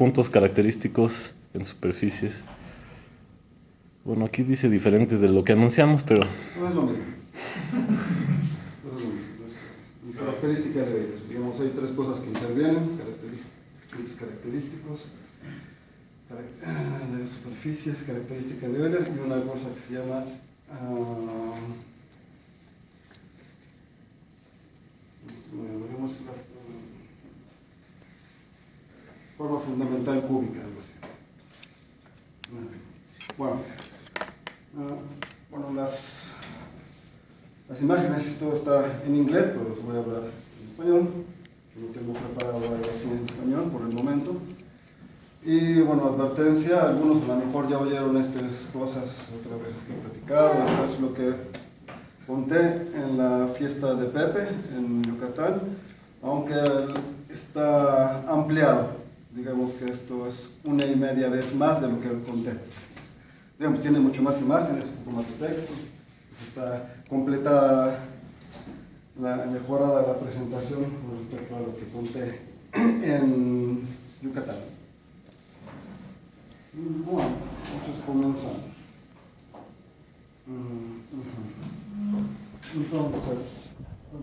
puntos característicos en superficies. Bueno, aquí dice diferente de lo que anunciamos, pero... No es lo mismo. No es lo mismo. Es característica de ellos. Digamos, hay tres cosas que intervienen. Puntos característicos, de superficies, característica de Euler y una cosa que se llama... digamos, la forma fundamental cúbica, algo así. Bueno, las imágenes, todo está en inglés, pero los voy a hablar en español. No tengo preparado algo así en español por el momento. Y bueno, advertencia, algunos a lo mejor ya oyeron estas cosas otras veces que he platicado. Esto es lo que conté en la fiesta de Pepe en Yucatán, aunque está ampliado. Digamos que esto es 1,5 veces más de lo que conté. Digamos, tiene mucho más imágenes, un poco más de texto. Está completada, mejorada la presentación con respecto a lo que conté en Yucatán. Bueno, entonces comenzamos. Entonces,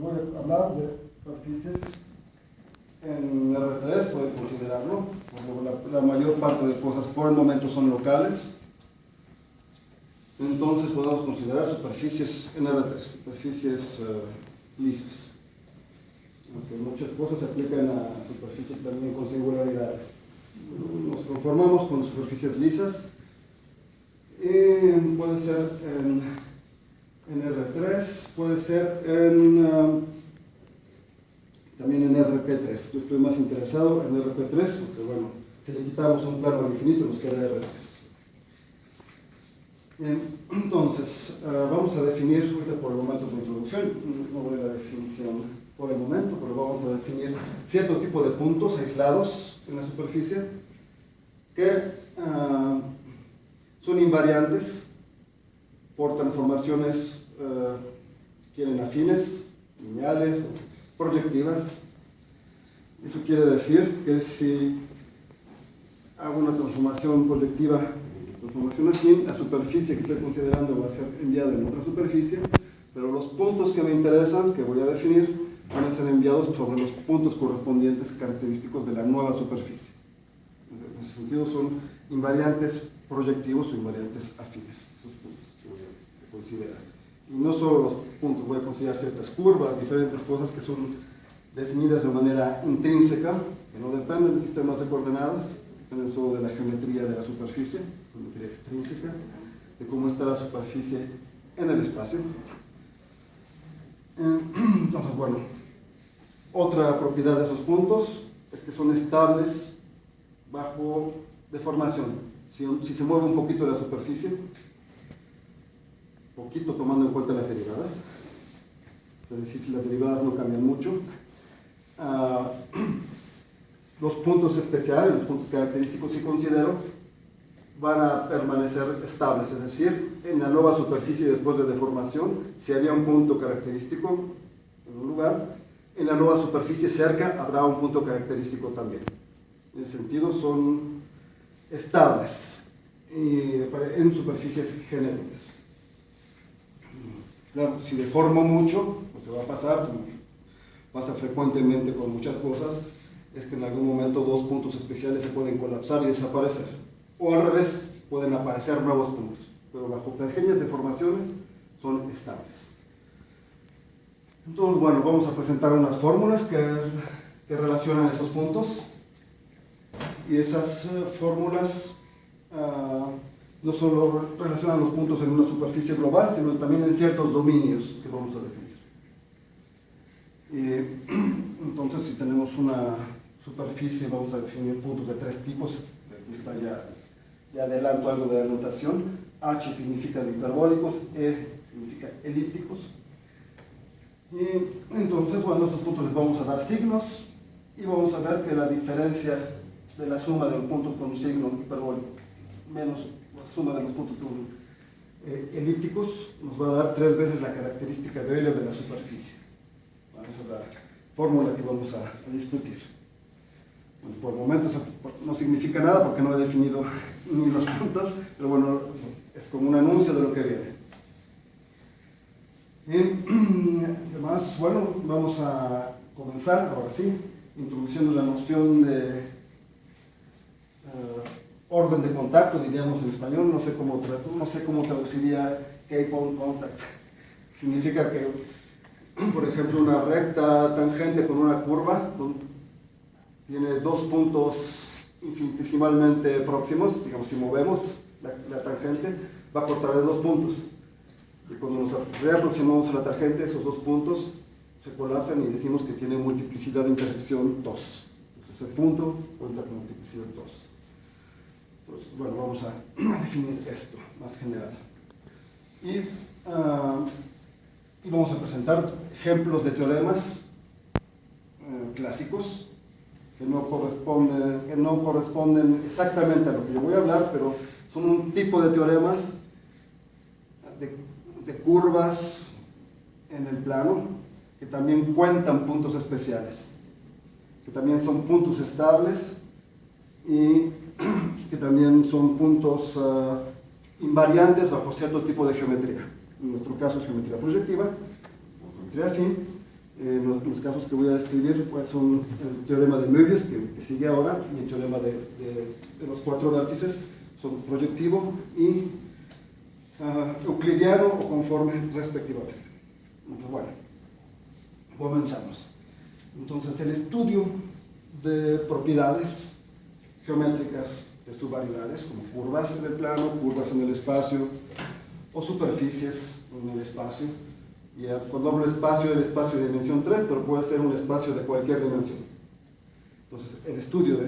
voy a hablar de superficies en R3, pueden considerarlo, porque la mayor parte de cosas por el momento son locales. Entonces podemos considerar superficies en R3, superficies lisas. Aunque muchas cosas se aplican a superficies también con singularidades. Nos conformamos con superficies lisas. Y puede ser en R3, puede ser también en RP3. Yo estoy más interesado en RP3, porque bueno, si le quitamos un plano al infinito nos queda R3. Bien, entonces, vamos a definir, ahorita por el momento de introducción, no voy a la definición por el momento, pero vamos a definir cierto tipo de puntos aislados en la superficie que son invariantes por transformaciones, quieren afines, lineales o proyectivas. Eso quiere decir que si hago una transformación proyectiva, transformación afín, la superficie que estoy considerando va a ser enviada en otra superficie, pero los puntos que me interesan, que voy a definir, van a ser enviados sobre los puntos correspondientes característicos de la nueva superficie. En ese sentido son invariantes proyectivos o invariantes afines, esos puntos que voy a considerar. Y no solo los puntos, voy a considerar ciertas curvas, diferentes cosas que son definidas de manera intrínseca, que no dependen de sistemas de coordenadas, dependen solo de la geometría de la superficie, geometría extrínseca, de cómo está la superficie en el espacio. Entonces, bueno, otra propiedad de esos puntos es que son estables bajo deformación. Si se mueve un poquito la superficie, poquito tomando en cuenta las derivadas, es decir, si las derivadas no cambian mucho, los puntos especiales, los puntos característicos que considero, van a permanecer estables, es decir, en la nueva superficie después de deformación, si había un punto característico en un lugar, en la nueva superficie cerca habrá un punto característico también. En ese sentido son estables en superficies genéricas. Claro, si deformo mucho, lo que va a pasar, pasa frecuentemente con muchas cosas, es que en algún momento dos puntos especiales se pueden colapsar y desaparecer. O al revés, pueden aparecer nuevos puntos, pero bajo pequeñas deformaciones son estables. Entonces, bueno, vamos a presentar unas fórmulas que relacionan esos puntos. Y esas fórmulas no solo relacionan los puntos en una superficie global, sino también en ciertos dominios que vamos a definir. Entonces, si tenemos una superficie, vamos a definir puntos de tres tipos. Aquí está ya adelanto algo de la notación. H significa de hiperbólicos, E significa elípticos. Y entonces, bueno, a esos puntos les vamos a dar signos y vamos a ver que la diferencia de la suma de los puntos con un signo hiperbólico menos la suma de los puntos con elípticos nos va a dar 3 veces la característica de Euler de la superficie. Bueno, esa es la fórmula que vamos a discutir. Bueno, por el momento eso no significa nada porque no he definido ni los puntos, pero bueno, es como un anuncio de lo que viene. Y además, bueno, vamos a comenzar, ahora sí, introduciendo la noción de orden de contacto, diríamos en español, no sé cómo traduciría K-point contact. Significa que, por ejemplo, una recta tangente con una curva tiene dos puntos infinitesimalmente próximos, digamos, si movemos la tangente, va a cortar de dos puntos. Y cuando nos reaproximamos a la tangente, esos dos puntos se colapsan y decimos que tiene multiplicidad de intersección 2. Entonces el punto cuenta con multiplicidad 2. Entonces, bueno, vamos a definir esto más general. Y vamos a presentar ejemplos de teoremas clásicos que no corresponden exactamente a lo que yo voy a hablar, pero son un tipo de teoremas de curvas en el plano que también cuentan puntos especiales, que también son puntos estables y que también son puntos invariantes bajo cierto tipo de geometría. En nuestro caso es geometría proyectiva o geometría afín. Los casos que voy a describir pues, son el teorema de Möbius, que sigue ahora, y el teorema de los cuatro vértices, son proyectivo y euclidiano o conforme respectivamente. Bueno, comenzamos. Entonces, el estudio de propiedades geométricas de subvariedades, como curvas en el plano, curvas en el espacio, o superficies en el espacio. Y cuando hablo de espacio, el espacio de dimensión 3, pero puede ser un espacio de cualquier dimensión. Entonces, el estudio de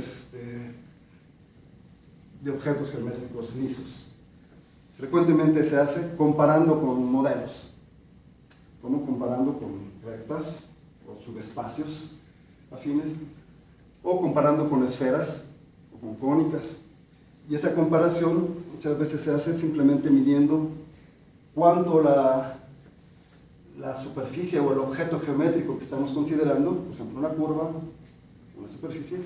objetos geométricos lisos frecuentemente se hace comparando con modelos, como comparando con rectas o subespacios afines, o comparando con esferas o con cónicas. Y esa comparación muchas veces se hace simplemente midiendo cuánto la superficie o el objeto geométrico que estamos considerando, por ejemplo una curva, una superficie,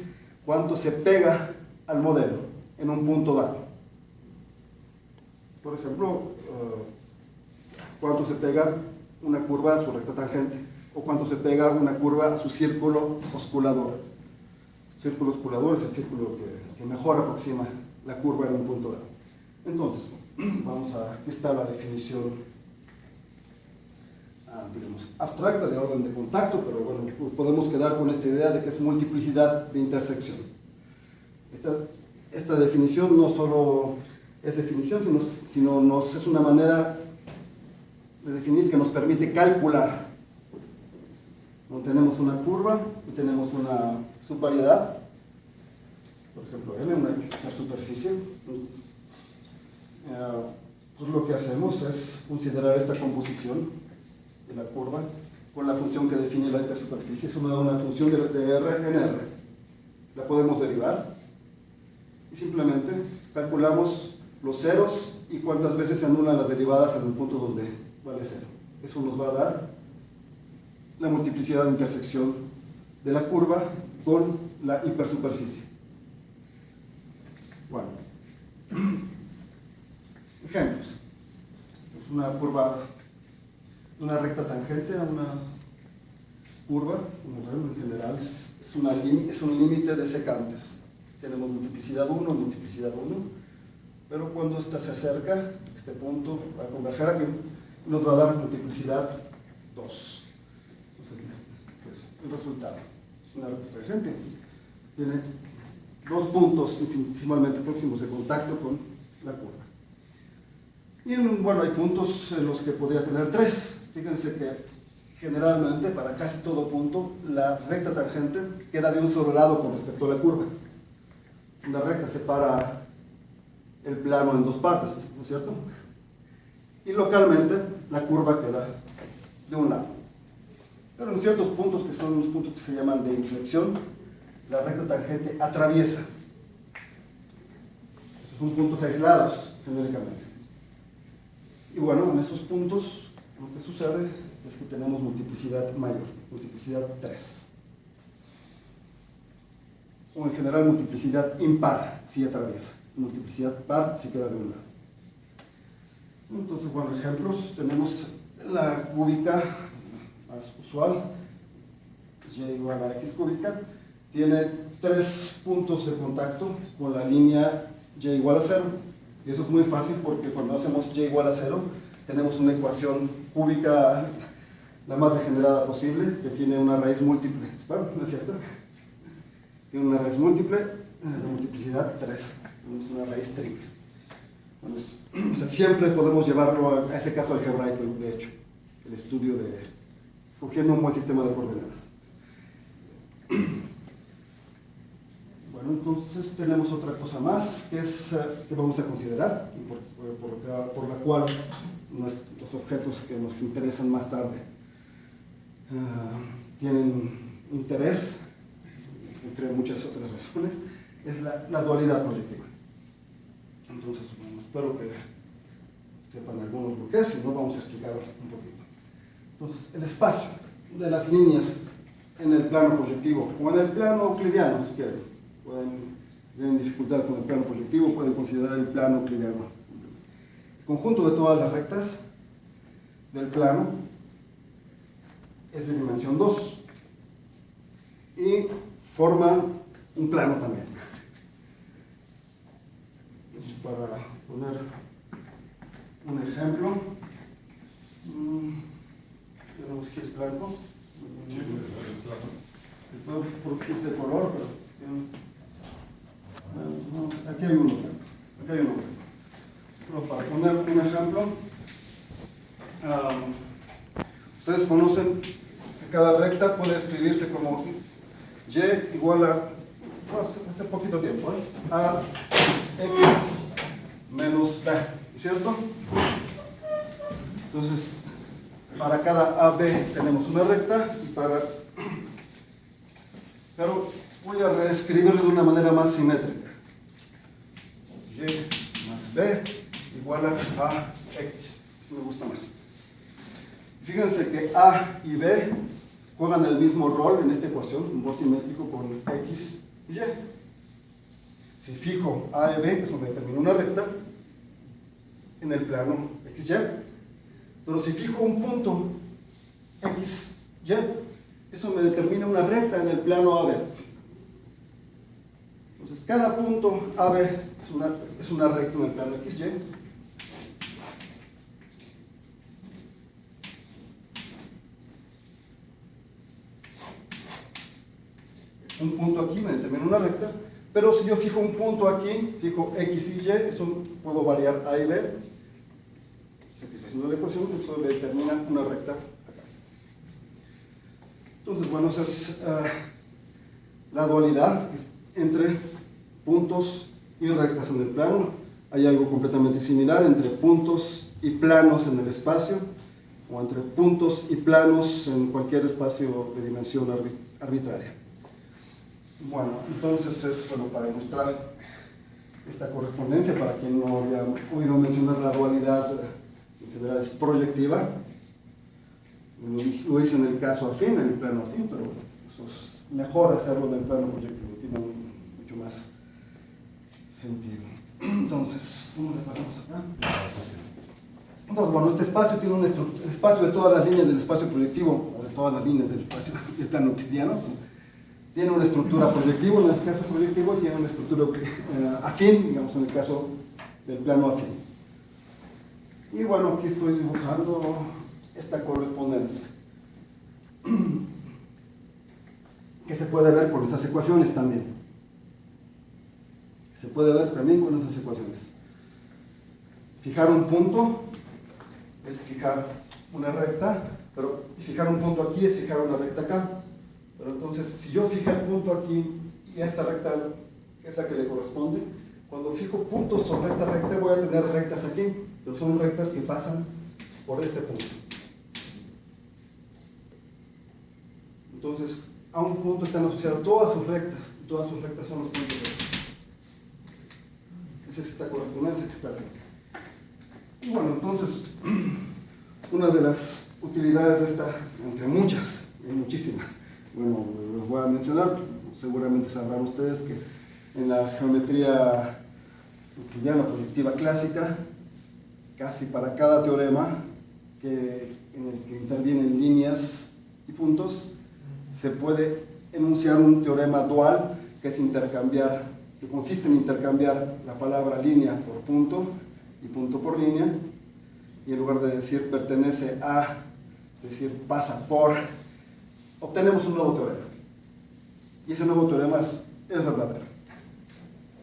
cuánto se pega al modelo en un punto dado. Por ejemplo, cuánto se pega una curva a su recta tangente, o cuánto se pega una curva a su círculo osculador. El círculo osculador es el círculo que mejor aproxima la curva en un punto dado. Entonces, aquí está la definición digamos, abstracta de orden de contacto, pero bueno, podemos quedar con esta idea de que es multiplicidad de intersección. Esta definición no solo es definición, sino es una manera de definir que nos permite calcular. Tenemos una curva y tenemos una subvariedad, por ejemplo, L, una superficie. Pues lo que hacemos es considerar esta composición de la curva con la función que define la hipersuperficie. Es una función de R en R. La podemos derivar y simplemente calculamos los ceros y cuántas veces se anulan las derivadas en el punto donde vale cero. Eso nos va a dar la multiplicidad de intersección de la curva con la hipersuperficie. Bueno, ejemplos. Es una curva, una recta tangente a una curva, en general es un límite de secantes. Tenemos multiplicidad 1, multiplicidad 1, pero cuando esta se acerca, este punto va a converger aquí, nos va a dar multiplicidad 2. Entonces, pues, el resultado es una recta tangente. Tiene dos puntos infinitesimalmente próximos de contacto con la curva. Y bueno, hay puntos en los que podría tener 3. Fíjense que generalmente, para casi todo punto, la recta tangente queda de un solo lado con respecto a la curva. Una recta separa el plano en dos partes, ¿no es cierto? Y localmente, la curva queda de un lado. Pero en ciertos puntos, que son unos puntos que se llaman de inflexión, la recta tangente atraviesa. Esos son puntos aislados, genéricamente. Y bueno, en esos puntos, lo que sucede es que tenemos multiplicidad mayor, multiplicidad 3. o en general multiplicidad impar si atraviesa, multiplicidad par si queda de un lado. Entonces, bueno, ejemplos, tenemos la cúbica más usual, y igual a x cúbica, tiene 3 puntos de contacto con la línea y igual a 0. Y eso es muy fácil porque cuando hacemos y igual a 0, tenemos una ecuación cúbica la más degenerada posible, que tiene una raíz múltiple. ¿No es cierto? Tiene una raíz múltiple, de multiplicidad 3. Es una raíz triple. Bueno, o sea, siempre podemos llevarlo a ese caso algebraico, de hecho, el estudio de escogiendo un buen sistema de coordenadas. Bueno, entonces tenemos otra cosa más que vamos a considerar, por la cual los objetos que nos interesan más tarde tienen interés, entre muchas otras razones, es la dualidad proyectiva. Entonces, bueno, espero que sepan algunos lo que es, y no vamos a explicar un poquito. Entonces, el espacio de las líneas en el plano proyectivo o en el plano euclidiano, si quieren, tienen dificultad con el plano proyectivo, pueden considerar el plano euclidiano. El conjunto de todas las rectas del plano es de dimensión 2 y forma un plano también. Para poner un ejemplo, tenemos que es blanco, por que es de color, pero aquí hay uno. Pero para poner un ejemplo, ustedes conocen que cada recta puede escribirse como y igual a, hace poquito tiempo, a x menos b, ¿cierto? Entonces, para cada AB tenemos una recta, pero voy a reescribirlo de una manera más simétrica. Y más B igual a X, si me gusta más. Fíjense que A y B juegan el mismo rol en esta ecuación, un rol simétrico con X y Y. Si fijo A y B, eso me determina una recta en el plano XY. Pero si fijo un punto XY, eso me determina una recta en el plano AB. Entonces, cada punto AB es una recta en el plano XY. Un punto aquí me determina una recta, pero si yo fijo un punto aquí, fijo X y Y, eso puedo variar A y B. Satisfaciendo la ecuación, eso me determina una recta acá. Entonces, bueno, esa es la dualidad entre puntos y rectas en el plano. Hay algo completamente similar entre puntos y planos en el espacio, o entre puntos y planos en cualquier espacio de dimensión arbitraria. Bueno, entonces es solo para ilustrar esta correspondencia, para quien no había oído mencionar la dualidad en general es proyectiva. Lo hice en el caso afín, en el plano afín, pero eso es mejor hacerlo en el plano proyectivo, tiene mucho más sentido. Entonces, ¿cómo le pasamos acá? Entonces, bueno, este espacio tiene el espacio de todas las líneas del espacio proyectivo, o de todas las líneas del espacio del plano euclidiano, tiene una estructura proyectiva, en este caso proyectivo, tiene una estructura afín, digamos en el caso del plano afín. Y bueno, aquí estoy dibujando esta correspondencia, que se puede ver con esas ecuaciones también. Se puede ver también con esas ecuaciones. Fijar un punto es fijar una recta, pero fijar un punto aquí es fijar una recta acá. Pero entonces, si yo fijo el punto aquí y a esta recta, esa que le corresponde, cuando fijo puntos sobre esta recta voy a tener rectas aquí, pero son rectas que pasan por este punto. Entonces, a un punto están asociadas todas sus rectas, y todas sus rectas son los puntos rectos. Esa es esta correspondencia que está aquí. Y bueno, entonces, una de las utilidades de esta, entre muchas, hay muchísimas, bueno, les voy a mencionar seguramente sabrán ustedes que en la geometría euclidiana proyectiva clásica, casi para cada teorema en el que intervienen líneas y puntos, se puede enunciar un teorema dual que consiste en intercambiar la palabra línea por punto y punto por línea, y en lugar de decir pertenece a, decir pasa por, obtenemos un nuevo teorema. Y ese nuevo teorema es verdadero.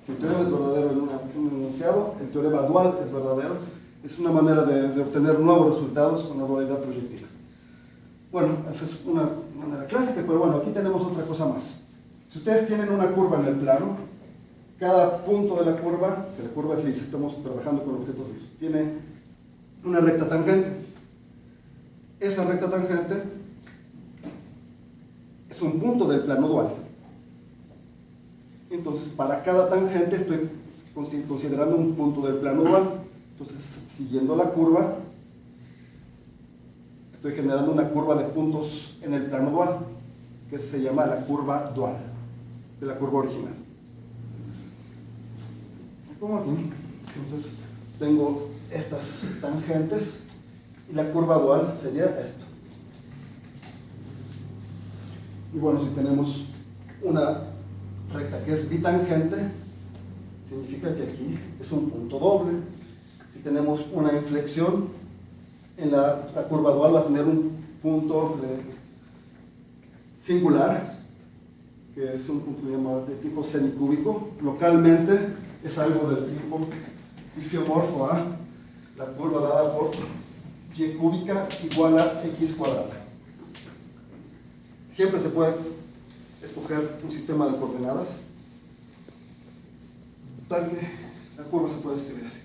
Si el teorema es verdadero en un enunciado, el teorema dual es verdadero. Es una manera de obtener nuevos resultados con la dualidad proyectiva. Bueno, esa es una manera clásica, pero bueno, aquí tenemos otra cosa más. Si ustedes tienen una curva en el plano, cada punto de la curva, que la curva es lisa, estamos trabajando con objetos lisos, tiene una recta tangente. Esa recta tangente es un punto del plano dual. Entonces, para cada tangente estoy considerando un punto del plano dual. Entonces, siguiendo la curva, estoy generando una curva de puntos en el plano dual, que se llama la curva dual, de la curva original. Como aquí. Entonces, tengo estas tangentes y la curva dual sería esto. Y bueno, si tenemos una recta que es bitangente, significa que aquí es un punto doble. Si tenemos una inflexión, en la curva dual va a tener un punto singular, que es un punto de tipo semicúbico. Localmente es algo del tipo ifiomorfo a la curva dada por y cúbica igual a x cuadrada. Siempre se puede escoger un sistema de coordenadas tal que la curva se puede escribir así.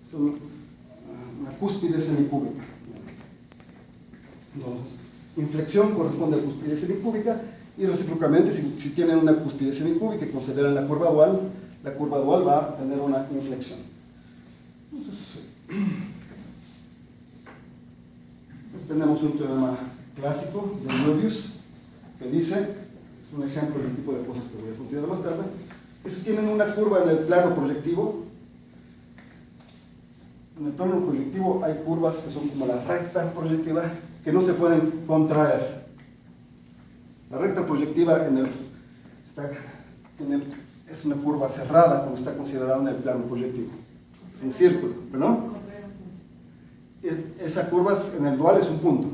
Es una cúspide semicúbica. Entonces, inflexión corresponde a cúspide semicúbica, y recíprocamente, si tienen una cúspide semicúbica y consideran la curva dual va a tener una inflexión. Entonces, tenemos un teorema clásico de Möbius que dice, es un ejemplo del tipo de cosas que voy a considerar más tarde, que si tienen una curva en el plano proyectivo, en el plano proyectivo hay curvas que son como la recta proyectiva, que no se pueden contraer. La recta proyectiva es una curva cerrada cuando está considerada en el plano proyectivo. Un círculo, ¿no? Esa curva en el dual es un punto.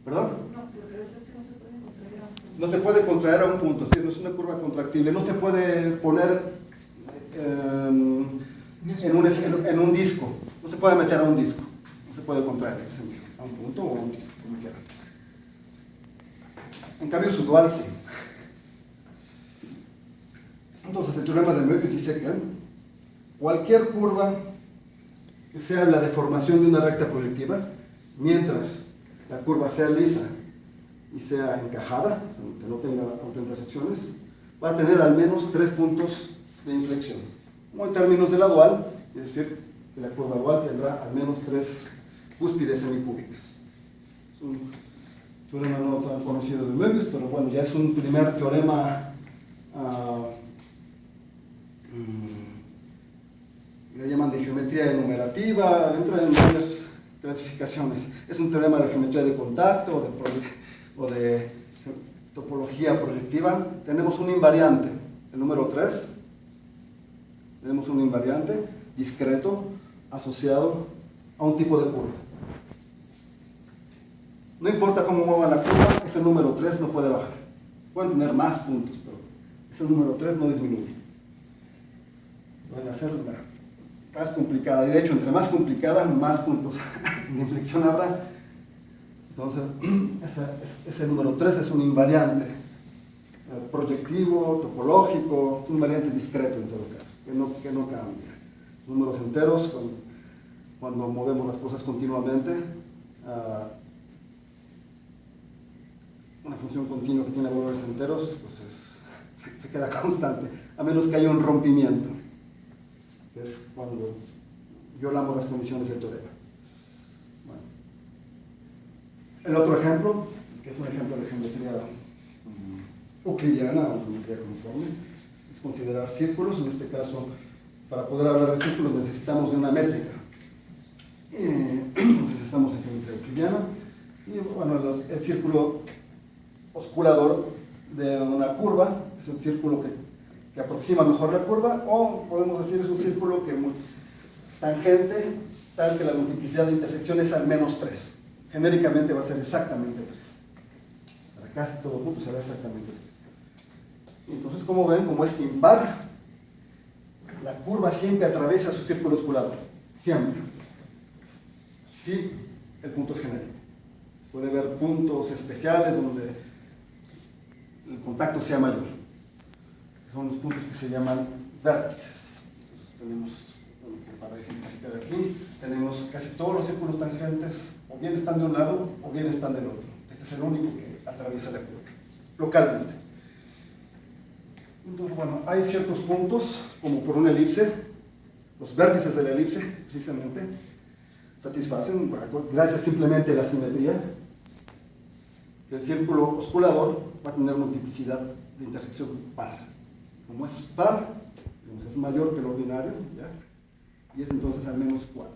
¿Perdón? No, lo que dices es que no se puede contraer a un punto. No se puede contraer a un punto, ¿sí? No es una curva contractible. No se puede poner en un disco. No se puede meter a un disco. No se puede contraer a un punto o a un disco, como quieran. En cambio, su dual sí. Entonces, el teorema de Möbius dice que cualquier curva que sea la deformación de una recta proyectiva, mientras la curva sea lisa y sea encajada, que no tenga autointersecciones, va a tener al menos 3 puntos de inflexión. Como en términos de la dual, es decir, que la curva dual tendrá al menos 3 cúspides semicúbicas. Es un teorema no tan conocido de Möbius, pero bueno, ya es un primer teorema, le llaman de geometría enumerativa, entra en varias clasificaciones. Es un teorema de geometría de contacto o de topología proyectiva. Tenemos un invariante, el número 3. Tenemos un invariante discreto asociado a un tipo de curva. No importa cómo mueva la curva, ese número 3 no puede bajar. Pueden tener más puntos, pero ese número 3 no disminuye. Pueden hacerla más complicada, y de hecho, entre más complicada, más puntos de inflexión habrá. Entonces, ese número 3 es un invariante proyectivo, topológico, es un invariante discreto en todo caso, que no cambia. Números enteros, cuando movemos las cosas continuamente, una función continua que tiene valores enteros, pues se queda constante, a menos que haya un rompimiento, que es cuando violamos las condiciones del teorema. Bueno. El otro ejemplo, que es un ejemplo de geometría euclidiana o geometría conforme, es considerar círculos. En este caso, para poder hablar de círculos necesitamos de una métrica. Estamos en geometría euclidiana y bueno, el círculo osculador de una curva es un círculo que aproxima mejor la curva, o podemos decir es un círculo que tangente tal que la multiplicidad de intersección es al menos 3. Genéricamente va a ser exactamente 3. Para casi todo punto será exactamente 3. Entonces, como ven, como es impar, la curva siempre atraviesa su círculo osculador. Siempre. Si el punto es genérico. Puede haber puntos especiales donde el contacto sea mayor. Son los puntos que se llaman vértices. Entonces tenemos, bueno, para ejemplificar aquí, tenemos casi todos los círculos tangentes, o bien están de un lado o bien están del otro. Este es el único que atraviesa la curva, localmente. Entonces, bueno, hay ciertos puntos, como por una elipse, los vértices de la elipse, precisamente, satisfacen, gracias simplemente a la simetría, que el círculo osculador va a tener multiplicidad de intersección par. Como es par, es mayor que el ordinario, ¿ya? Y es entonces al menos 4.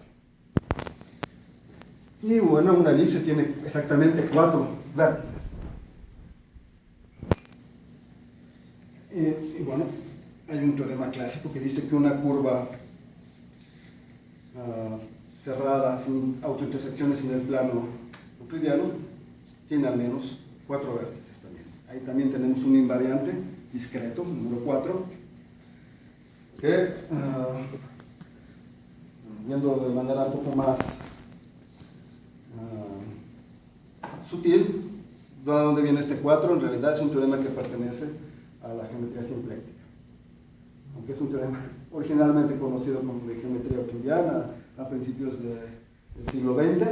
Y bueno, una elipse tiene exactamente 4 vértices. Y bueno, hay un teorema clásico que dice que una curva cerrada, sin autointersecciones en el plano euclidiano, tiene al menos 4 vértices también. Ahí también tenemos un invariante discreto, número 4, que, viéndolo de manera un poco más sutil, ¿de dónde viene este 4? En realidad es un teorema que pertenece a la geometría simpléctica. Aunque es un teorema originalmente conocido como de geometría euclidiana a principios del siglo XX,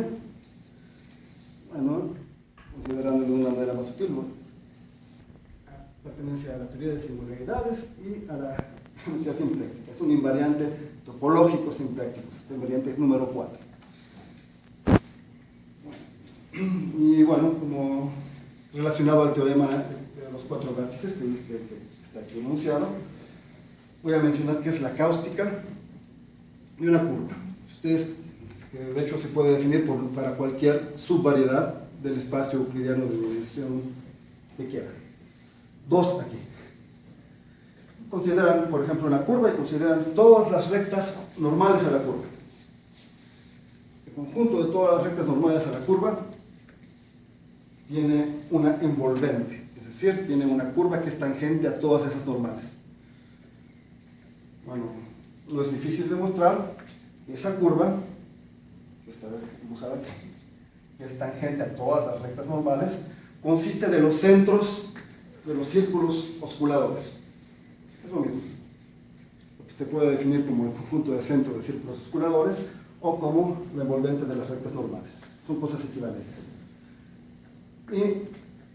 bueno, considerándolo de una manera más sutil, bueno, pertenece a la teoría de singularidades y a la geometría simpléctica. Es un invariante topológico simpléctico, este invariante número 4. Y bueno, como relacionado al teorema de los 4 vértices que está aquí enunciado, voy a mencionar qué es la cáustica y una curva. Ustedes, que de hecho se puede definir para cualquier subvariedad del espacio euclidiano de dimensión que quieran. 2 aquí. Consideran, por ejemplo, una curva y consideran todas las rectas normales a la curva. El conjunto de todas las rectas normales a la curva tiene una envolvente, es decir, tiene una curva que es tangente a todas esas normales. Bueno, no es difícil demostrar que esa curva, que está dibujada aquí, que es tangente a todas las rectas normales, consiste de los centros de los círculos osculadores. Es lo mismo. Lo que se puede definir como el conjunto de centros de círculos osculadores o como la envolvente de las rectas normales. Son cosas equivalentes. Y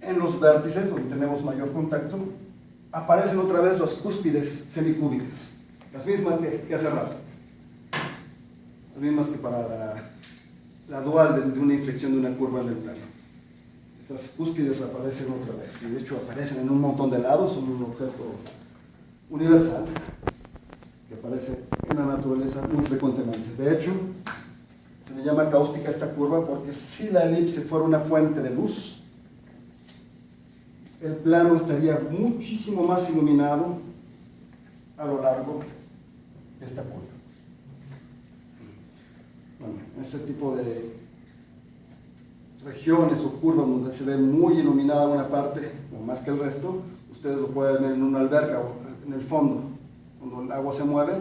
en los vértices, donde tenemos mayor contacto, aparecen otra vez las cúspides semicúbicas, las mismas que hace rato, las mismas que para la dual de una inflexión de una curva en el plano. Estas cúspides aparecen otra vez, y de hecho aparecen en un montón de lados, son un objeto universal que aparece en la naturaleza muy frecuentemente. De hecho, se le llama cáustica esta curva porque si la elipse fuera una fuente de luz, el plano estaría muchísimo más iluminado a lo largo de esta curva. Bueno, este tipo de regiones o curvas donde se ve muy iluminada una parte o más que el resto, ustedes lo pueden ver en una alberca o en el fondo. Cuando el agua se mueve,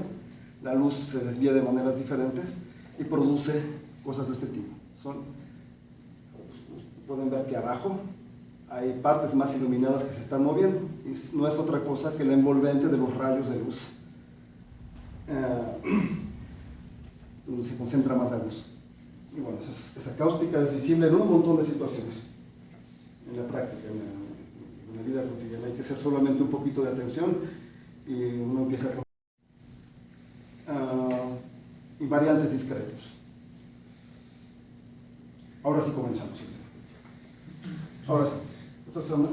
la luz se desvía de maneras diferentes y produce cosas de este tipo. Pueden ver que abajo hay partes más iluminadas que se están moviendo y no es otra cosa que la envolvente de los rayos de luz, donde se concentra más la luz. Y bueno, esa cáustica es visible en un montón de situaciones en la práctica, en la vida cotidiana. Hay que hacer solamente un poquito de atención y uno empieza a invariantes discretos. Ahora sí comenzamos. Ahora sí.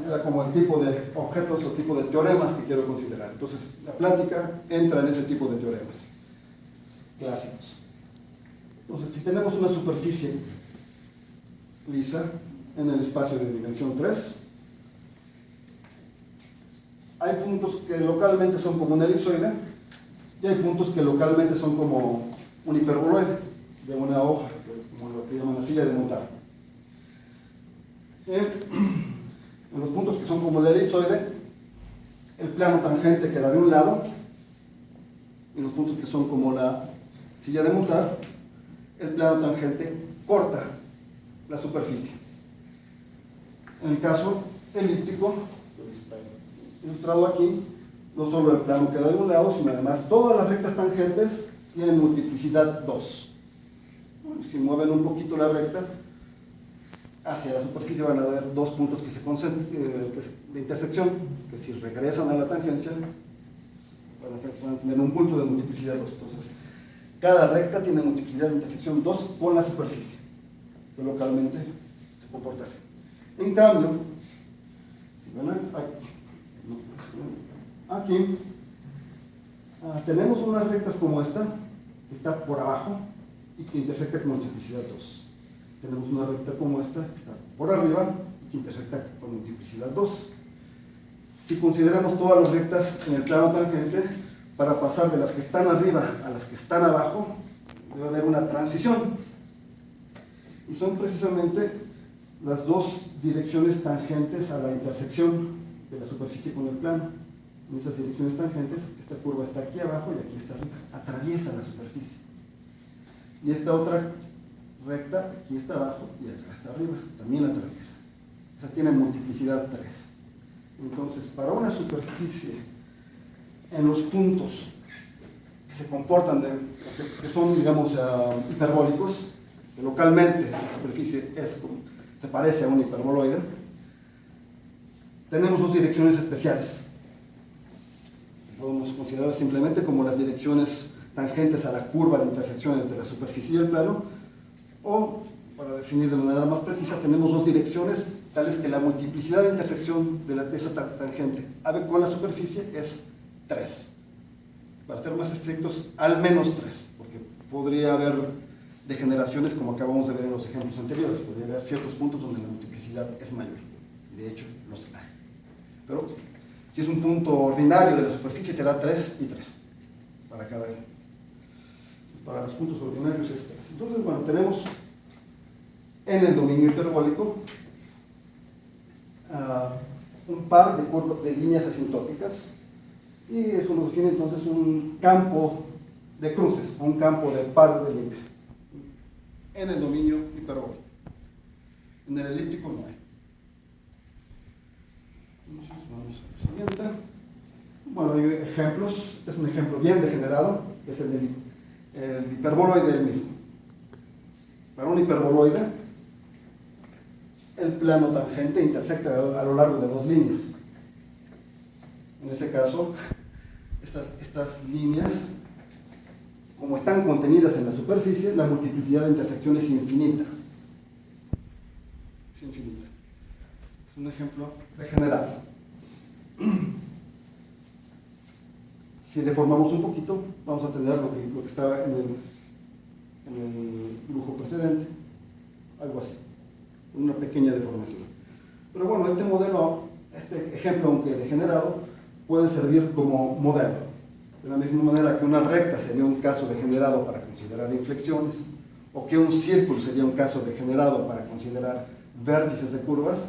Era como el tipo de objetos o tipo de teoremas que quiero considerar. Entonces, la plática entra en ese tipo de teoremas clásicos. Entonces, si tenemos una superficie lisa en el espacio de dimensión 3, hay puntos que localmente son como un elipsoide y hay puntos que localmente son como un hiperboloide de una hoja, que es como lo que llaman la silla de montar. En los puntos que son como el elipsoide, el plano tangente queda de un lado, y en los puntos que son como la silla de montar, el plano tangente corta la superficie. En el caso elíptico, ilustrado aquí, no solo el plano queda de un lado, sino además todas las rectas tangentes tienen multiplicidad 2. Si mueven un poquito la recta hacia la superficie van a haber dos puntos que se concentran, de intersección, que si regresan a la tangencia van a tener un punto de multiplicidad 2. Entonces, cada recta tiene multiplicidad de intersección 2 con la superficie, que localmente se comporta así. En cambio, aquí tenemos unas rectas como esta, que está por abajo y que intersecta con multiplicidad 2. Tenemos una recta como esta, que está por arriba y que intersecta con multiplicidad 2. Si consideramos todas las rectas en el plano tangente, para pasar de las que están arriba a las que están abajo, debe haber una transición. Y son precisamente las dos direcciones tangentes a la intersección de la superficie con el plano. En esas direcciones tangentes, esta curva está aquí abajo y aquí está arriba, atraviesa la superficie. Y esta otra recta, aquí está abajo y acá está arriba, también atraviesa. Esas tienen multiplicidad 3. Entonces, para una superficie, en los puntos que se comportan, que son, digamos, hiperbólicos, que localmente la superficie se parece a un hiperboloide, tenemos dos direcciones especiales. Podemos considerar simplemente como las direcciones tangentes a la curva de intersección entre la superficie y el plano, o, para definir de manera más precisa, tenemos dos direcciones tales que la multiplicidad de intersección de esa tangente con la superficie es 3. Para ser más estrictos, al menos 3, porque podría haber degeneraciones como acabamos de ver en los ejemplos anteriores. Podría haber ciertos puntos donde la multiplicidad es mayor. De hecho, los hay. Pero si es un punto ordinario de la superficie, será 3 y 3 para cada uno. Para los puntos ordinarios es 3. Entonces, bueno, tenemos en el dominio hiperbólico un par de líneas asintóticas, y eso nos define entonces un campo de cruces, un campo de par de líneas en el dominio hiperbólico. En el elíptico no hay. Entonces vamos a la siguiente. Bueno, hay ejemplos. Este es un ejemplo bien degenerado, que es el hiperboloide del mismo. Para un hiperboloide, el plano tangente intersecta a lo largo de dos líneas. En este caso, estas líneas, como están contenidas en la superficie, la multiplicidad de intersección es infinita. Es infinita. Es un ejemplo degenerado. Si deformamos un poquito, vamos a tener lo que estaba en el dibujo precedente, algo así, una pequeña deformación. Pero bueno, este ejemplo, aunque degenerado, puede servir como modelo. De la misma manera que una recta sería un caso degenerado para considerar inflexiones, o que un círculo sería un caso degenerado para considerar vértices de curvas,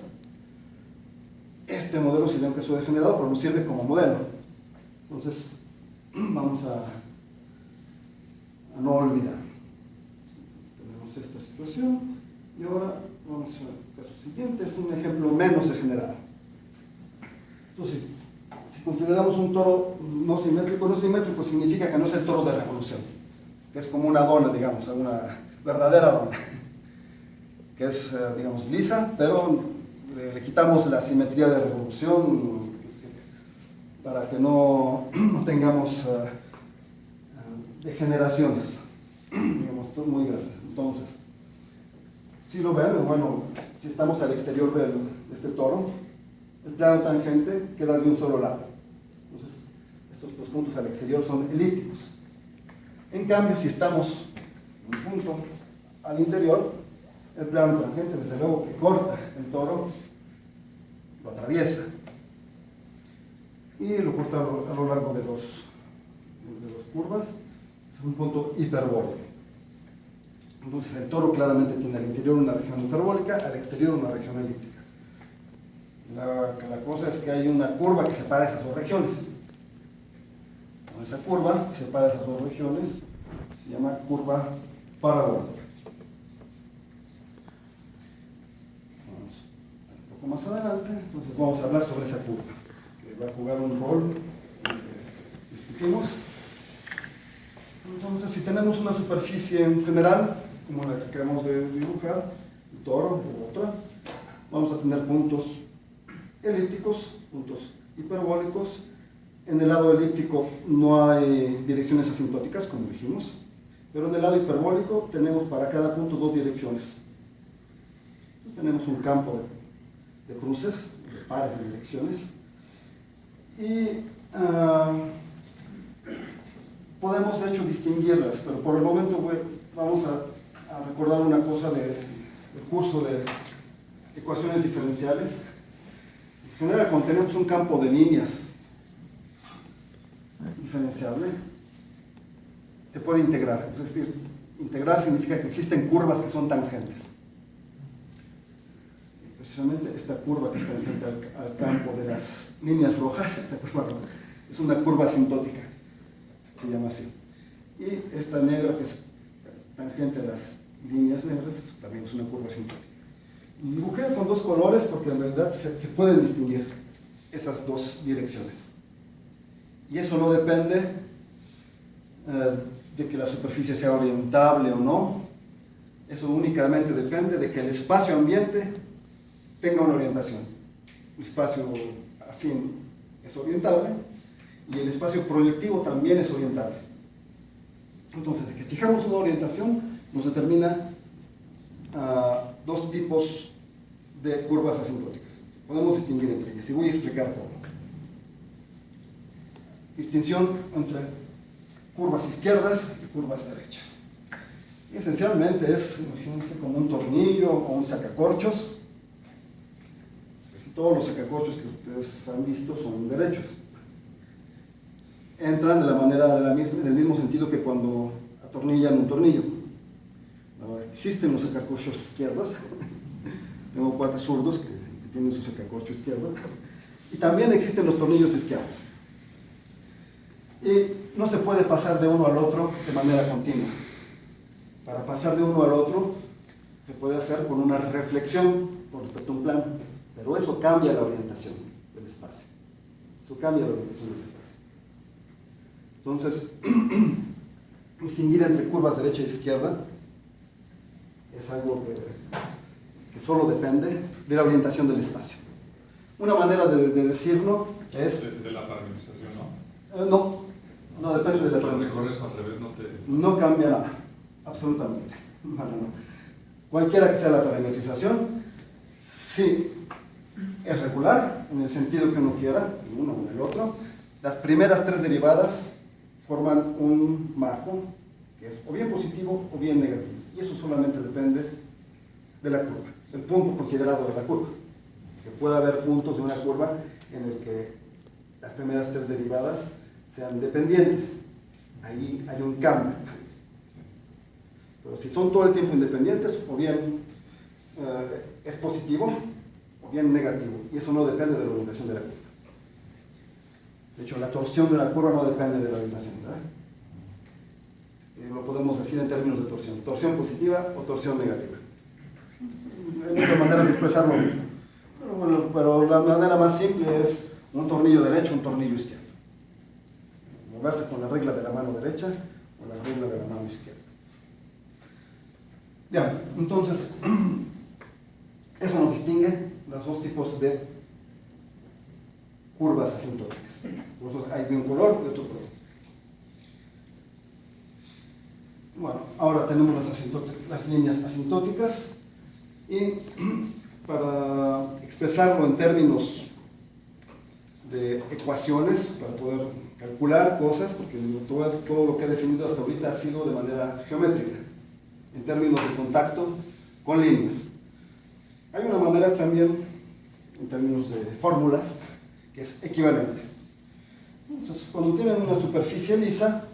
este modelo sería un caso degenerado, pero nos sirve como modelo. Entonces, vamos a no olvidar. Tenemos esta situación, y ahora vamos al caso siguiente. Es un ejemplo menos degenerado. Entonces, si consideramos un toro no simétrico significa que no es el toro de revolución, que es como una dona, digamos, una verdadera dona, que es, digamos, lisa, pero le quitamos la simetría de revolución para que no tengamos degeneraciones, digamos, muy grandes. Entonces, si lo ven, bueno, si estamos al exterior de este toro, el plano tangente queda de un solo lado. Entonces, estos dos puntos al exterior son elípticos. En cambio, si estamos en un punto al interior, el plano tangente, desde luego, que corta el toro, lo atraviesa y lo corta a lo largo de dos curvas. Es un punto hiperbólico. Entonces, el toro claramente tiene al interior una región hiperbólica, al exterior una región elíptica. La cosa es que hay una curva que separa esas dos regiones. Esa curva que separa esas dos regiones se llama curva parabólica. Vamos un poco más adelante, entonces vamos a hablar sobre esa curva, que va a jugar un rol en lo que discutimos. Entonces, si tenemos una superficie en general, como la que acabamos de dibujar, el toro u otra, vamos a tener puntos elípticos, puntos hiperbólicos. En el lado elíptico no hay direcciones asintóticas, como dijimos, pero en el lado hiperbólico tenemos para cada punto dos direcciones. Entonces, tenemos un campo de cruces, de pares de direcciones, y podemos de hecho distinguirlas, pero por el momento vamos a recordar una cosa del curso de ecuaciones diferenciales. En general, cuando tenemos un campo de líneas diferenciable, se puede integrar. Es decir, integrar significa que existen curvas que son tangentes. Precisamente esta curva que es tangente al campo de las líneas rojas, esta curva roja, es una curva asintótica, se llama así. Y esta negra, que es tangente a las líneas negras, también es una curva asintótica. Y dibujé con dos colores porque en realidad se pueden distinguir esas dos direcciones. Y eso no depende de que la superficie sea orientable o no. Eso únicamente depende de que el espacio ambiente tenga una orientación. El espacio afín es orientable y el espacio proyectivo también es orientable. Entonces, de que fijamos una orientación, nos determina dos tipos de curvas asintóticas. Podemos distinguir entre ellas y voy a explicar cómo. Distinción entre curvas izquierdas y curvas derechas. Y esencialmente es, imagínense, como un tornillo o un sacacorchos. Todos los sacacorchos que ustedes han visto son derechos. Entran de la manera, en el mismo sentido que cuando atornillan un tornillo. No, existen los sacacorchos izquierdos. Tengo cuates zurdos que tienen su sacacorcho izquierdo. Y también existen los tornillos izquierdos. Y no se puede pasar de uno al otro de manera continua. Para pasar de uno al otro se puede hacer con una reflexión con respecto a un plano, pero eso cambia la orientación del espacio. Eso cambia la orientación del espacio. Entonces, distinguir entre curvas derecha e izquierda es algo que solo depende de la orientación del espacio. Una manera de decirlo es... De la parametrización, ¿no? No depende de la parametrización. Al revés, no cambia nada, absolutamente. No. Cualquiera que sea la parametrización, si es regular, en el sentido que uno quiera, en uno o en el otro, las primeras tres derivadas forman un marco que es o bien positivo o bien negativo. Y eso solamente depende de la curva, el punto considerado de la curva. Que pueda haber puntos de una curva en el que las primeras tres derivadas sean dependientes. Ahí hay un cambio. Pero si son todo el tiempo independientes, o bien es positivo o bien negativo. Y eso no depende de la orientación de la curva. De hecho, la torsión de la curva no depende de la orientación, ¿verdad? Lo podemos decir en términos de torsión. Torsión positiva o torsión negativa. Hay muchas maneras de expresarlo. Pero la manera más simple es un tornillo derecho, un tornillo izquierdo. Moverse con la regla de la mano derecha o la regla de la mano izquierda. Ya, entonces, eso nos distingue los dos tipos de curvas asintóticas. Por eso hay de un color y de otro color. Bueno, ahora tenemos las líneas asintóticas y para expresarlo en términos de ecuaciones para poder calcular cosas, porque todo lo que he definido hasta ahorita ha sido de manera geométrica, en términos de contacto con líneas. Hay una manera también, en términos de fórmulas, que es equivalente. Entonces, cuando tienen una superficie lisa,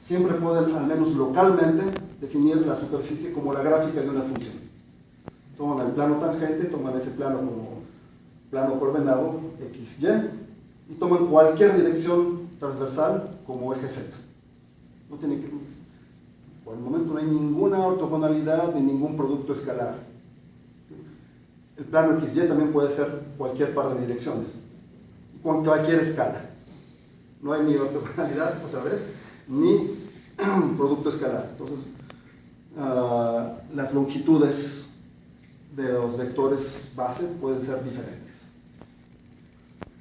siempre pueden, al menos localmente, definir la superficie como la gráfica de una función. Toman el plano tangente, toman ese plano como plano coordenado x, y, y toman cualquier dirección transversal como eje z. No tiene que, por el momento no hay ninguna ortogonalidad ni ningún producto escalar. El plano XY también puede ser cualquier par de direcciones, con cualquier escala. No hay ni ortogonalidad, otra vez, ni producto escalar. Entonces, las longitudes de los vectores base pueden ser diferentes.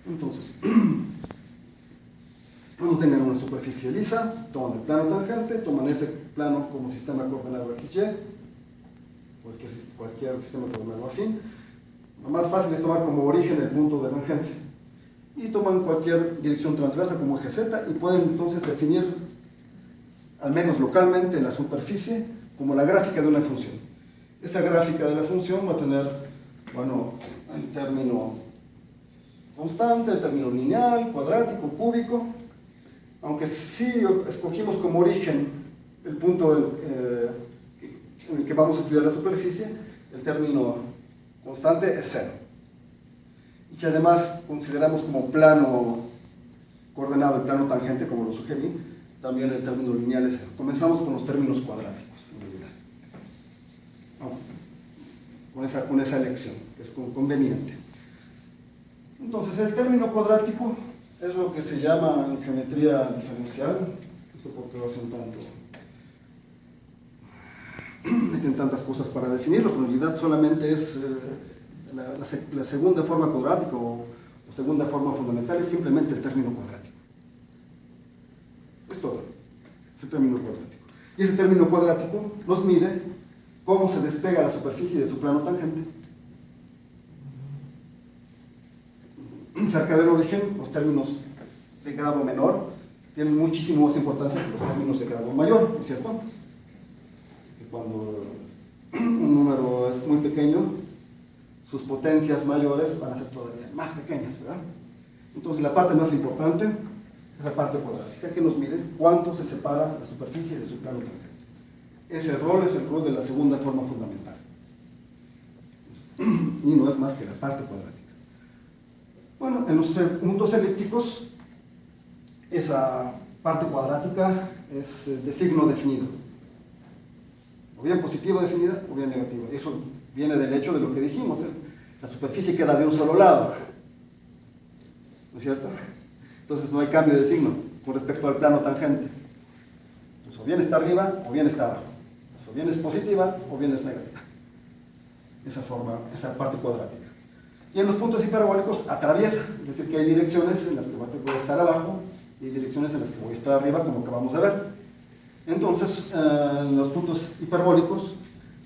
Entonces, cuando tengan una superficie lisa, toman el plano tangente, toman ese plano como sistema coordenado XY, cualquier sistema coordenado afín. Lo más fácil es tomar como origen el punto de tangencia. Y toman cualquier dirección transversa como eje Z y pueden entonces definir, al menos localmente, la superficie como la gráfica de una función. Esa gráfica de la función va a tener, bueno, el término constante, el término lineal, cuadrático, cúbico, aunque sí escogimos como origen el punto en el que vamos a estudiar la superficie, el término constante es 0. Y si además consideramos como plano coordenado el plano tangente, como lo sugerí, también el término lineal es 0. Comenzamos con los términos cuadráticos, en realidad. No, con esa elección, que es conveniente. Entonces, el término cuadrático es lo que se llama en geometría diferencial. Esto porque lo hacen tanto. Tienen tantas cosas para definirlo, pero en realidad solamente es la segunda forma cuadrática o segunda forma fundamental, es simplemente el término cuadrático. Es todo, es el término cuadrático. Y ese término cuadrático nos mide cómo se despega la superficie de su plano tangente. Cerca del origen, los términos de grado menor tienen muchísimo más importancia que los términos de grado mayor, ¿no es cierto? Que cuando un número es muy pequeño, sus potencias mayores van a ser todavía más pequeñas, ¿verdad? Entonces la parte más importante es la parte cuadrática, que nos mide cuánto se separa la superficie de su plano tangente. Ese rol es el rol de la segunda forma fundamental. Y no es más que la parte cuadrática. Bueno, en los puntos elípticos, esa parte cuadrática es de signo definido. O bien positiva definida, o bien negativa. Eso viene del hecho de lo que dijimos. La superficie queda de un solo lado. ¿No es cierto? Entonces no hay cambio de signo con respecto al plano tangente. Entonces, o bien está arriba, o bien está abajo. O bien es positiva, o bien es negativa. Esa parte cuadrática. Y en los puntos hiperbólicos atraviesa, es decir, que hay direcciones en las que voy a estar abajo y hay direcciones en las que voy a estar arriba, como acabamos de ver. Entonces, en los puntos hiperbólicos,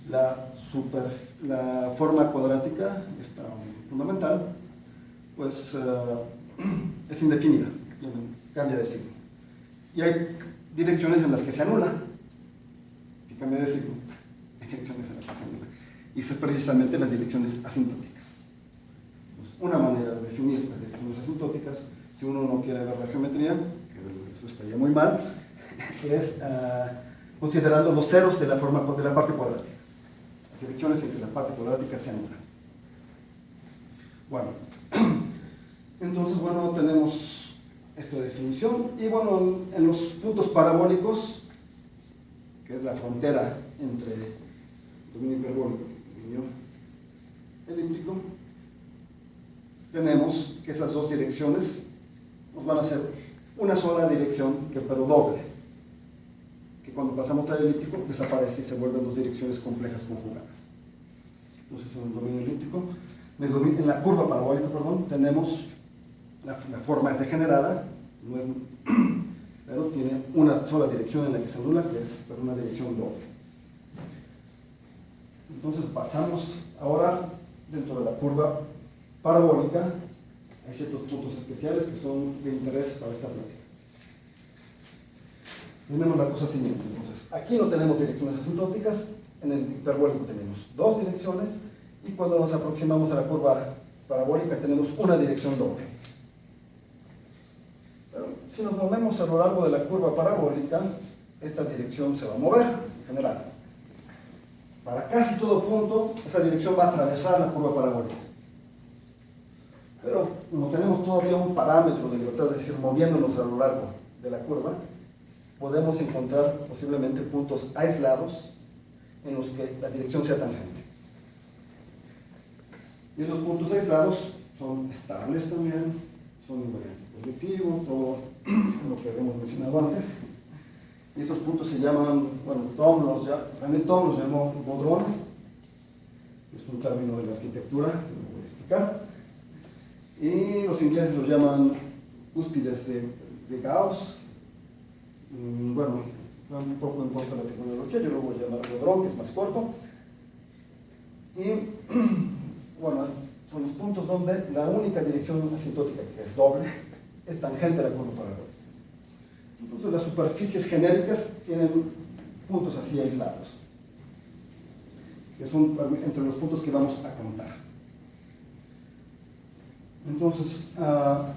la forma cuadrática, esta fundamental, pues es indefinida, cambia de signo. Y hay direcciones en las que se anula, que cambia de signo. Hay direcciones en las que se anula. Y son precisamente las direcciones asintóticas. Una manera de definir las direcciones asintóticas, si uno no quiere ver la geometría, que eso estaría muy mal, es considerando los ceros de la parte cuadrática, las direcciones en que la parte cuadrática se anula. Bueno, entonces, bueno, tenemos esta definición, y bueno, en los puntos parabólicos, que es la frontera entre dominio hiperbólico y dominio elíptico, tenemos que esas dos direcciones nos van a ser una sola dirección, pero doble, que cuando pasamos al elíptico desaparece y se vuelven dos direcciones complejas conjugadas. Entonces, en el dominio elíptico, en la curva parabólica, perdón, tenemos la forma es degenerada, pero tiene una sola dirección en la que se anula, que es una dirección doble. Entonces pasamos ahora dentro de la curva parabólica Hay ciertos puntos especiales que son de interés para esta plática. Tenemos la cosa siguiente, entonces, aquí no tenemos direcciones asintóticas, en el hiperbólico tenemos dos direcciones, y cuando nos aproximamos a la curva parabólica tenemos una dirección doble. Pero si nos movemos a lo largo de la curva parabólica, esta dirección se va a mover, en general. Para casi todo punto, esa dirección va a atravesar la curva parabólica. Pero como tenemos todavía un parámetro de libertad, es decir, moviéndonos a lo largo de la curva, podemos encontrar posiblemente puntos aislados en los que la dirección sea tangente. Y esos puntos aislados son estables también, son invariantes positivos, todo lo que habíamos mencionado antes. Y estos puntos se llaman, bueno, también Tom los llamó bodrones. Es un término de la arquitectura, que lo voy a explicar. Y los ingleses los llaman cúspides de Gauss. Bueno, un poco en contra de la tecnología, yo lo voy a llamar bodrón, que es más corto. Y bueno, son los puntos donde la única dirección asintótica, que es doble, es tangente a la curva parabólica. Entonces las superficies genéricas tienen puntos así aislados, que son entre los puntos que vamos a contar. Entonces, vamos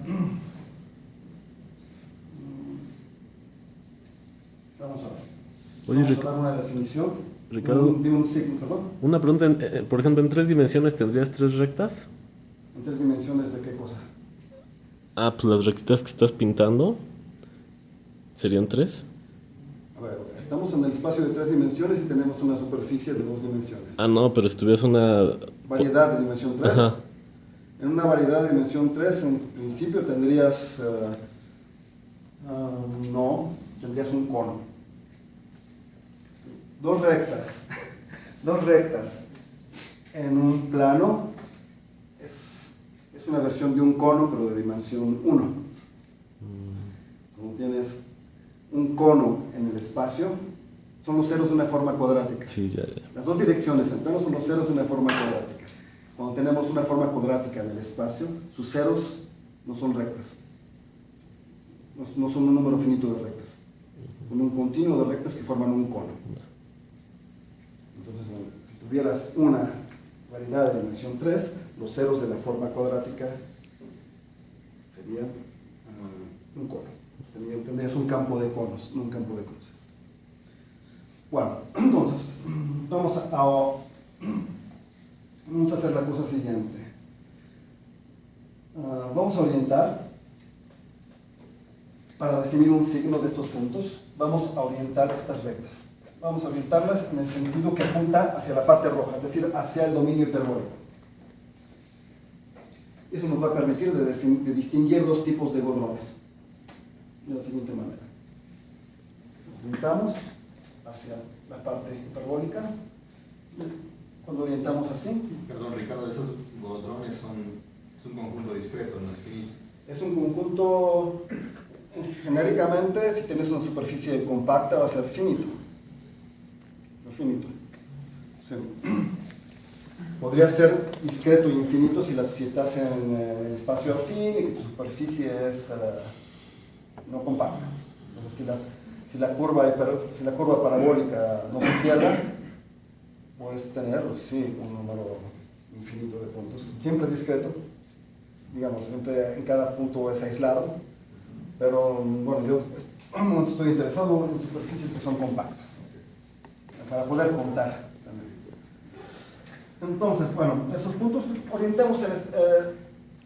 a ver. Oye, Vamos a dar una definición Ricardo, de un signo, perdón. una pregunta, por ejemplo, en 3 dimensiones tendrías 3 rectas. ¿En 3 dimensiones de qué cosa? Ah, pues las rectitas que estás pintando serían 3. A ver, estamos en el espacio de 3 dimensiones y tenemos una superficie de 2 dimensiones. Ah, no, pero si tuvieras una Variedad de dimensión 3. Ajá. En una variedad de dimensión 3, en principio tendrías, no, tendrías un cono. Dos rectas en un plano es una versión de un cono, pero de dimensión 1. Como tienes un cono en el espacio, son los ceros de una forma cuadrática. Sí, ya. Las dos direcciones en plano son los ceros de una forma cuadrática. Cuando tenemos una forma cuadrática en el espacio, sus ceros no son rectas. No son un número finito de rectas. Son un continuo de rectas que forman un cono. Entonces, si tuvieras una variedad de dimensión 3, los ceros de la forma cuadrática serían un cono. Tendrías un campo de conos, no un campo de cruces. Bueno, entonces, vamos a hacer la cosa siguiente. Vamos a orientar, para definir un signo de estos puntos, vamos a orientar estas rectas. Vamos a orientarlas en el sentido que apunta hacia la parte roja, es decir, hacia el dominio hiperbólico. Eso nos va a permitir de distinguir dos tipos de bodrones, de la siguiente manera. Orientamos hacia la parte hiperbólica. Cuando orientamos así. Perdón, Ricardo, esos bodrones es un conjunto discreto, no es finito. Es un conjunto, genéricamente, si tienes una superficie compacta, va a ser finito. Finito. Sí. Podría ser discreto e infinito si estás en el espacio afín y que tu superficie es no compacta. Entonces, si la curva parabólica no se cierra, puedes tener, sí, un número infinito de puntos. Siempre discreto, digamos, siempre en cada punto es aislado, pero bueno, yo no estoy interesado en superficies que son compactas, para poder contar también. Entonces, bueno, esos puntos orientamos en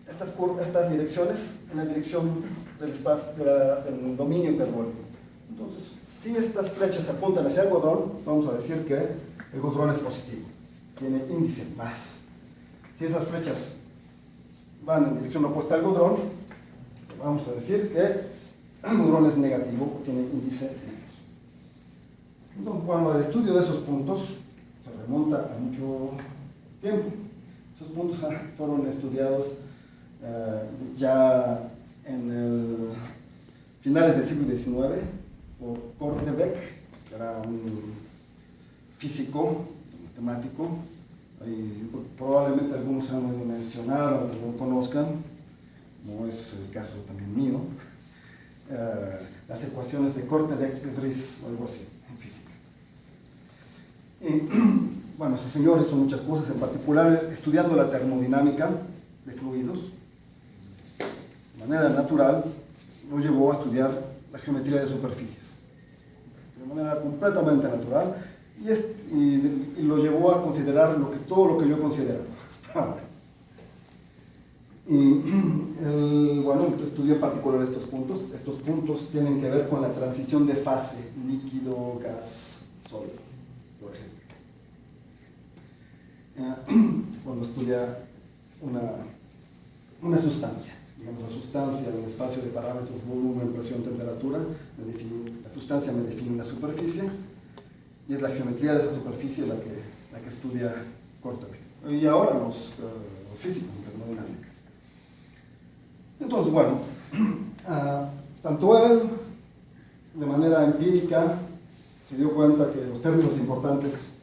estas direcciones en la dirección del espacio, del dominio hiperbólico. Entonces, si estas flechas apuntan hacia el bodrón, vamos a decir que el bodrón es positivo, tiene índice más. Si esas flechas van en dirección opuesta al bodrón, vamos a decir que el bodrón es negativo, tiene índice menos. Entonces, bueno, el estudio de esos puntos se remonta a mucho tiempo. Esos puntos fueron estudiados ya en finales del siglo XIX por Korteweg, que era un físico, matemático. Probablemente algunos han oído mencionar o que lo conozcan. como es el caso también mío, las ecuaciones de corte de Vries o algo así, en física. Y, bueno, ese señor hizo muchas cosas, en particular estudiando la termodinámica de fluidos, de manera natural, lo llevó a estudiar la geometría de superficies, de manera completamente natural, y lo llevó a considerar todo lo que yo he considerado hasta ahora. Y bueno, estudió en particular estos puntos. Estos puntos tienen que ver con la transición de fase líquido, gas, sólido, por ejemplo. Cuando estudia una sustancia, digamos la sustancia en el espacio de parámetros volumen, presión, temperatura, la sustancia me define una superficie y es la geometría de esa superficie la que estudia Korteweg. Y ahora los físicos en termodinámica. Entonces, bueno, tanto él, de manera empírica, se dio cuenta que los términos importantes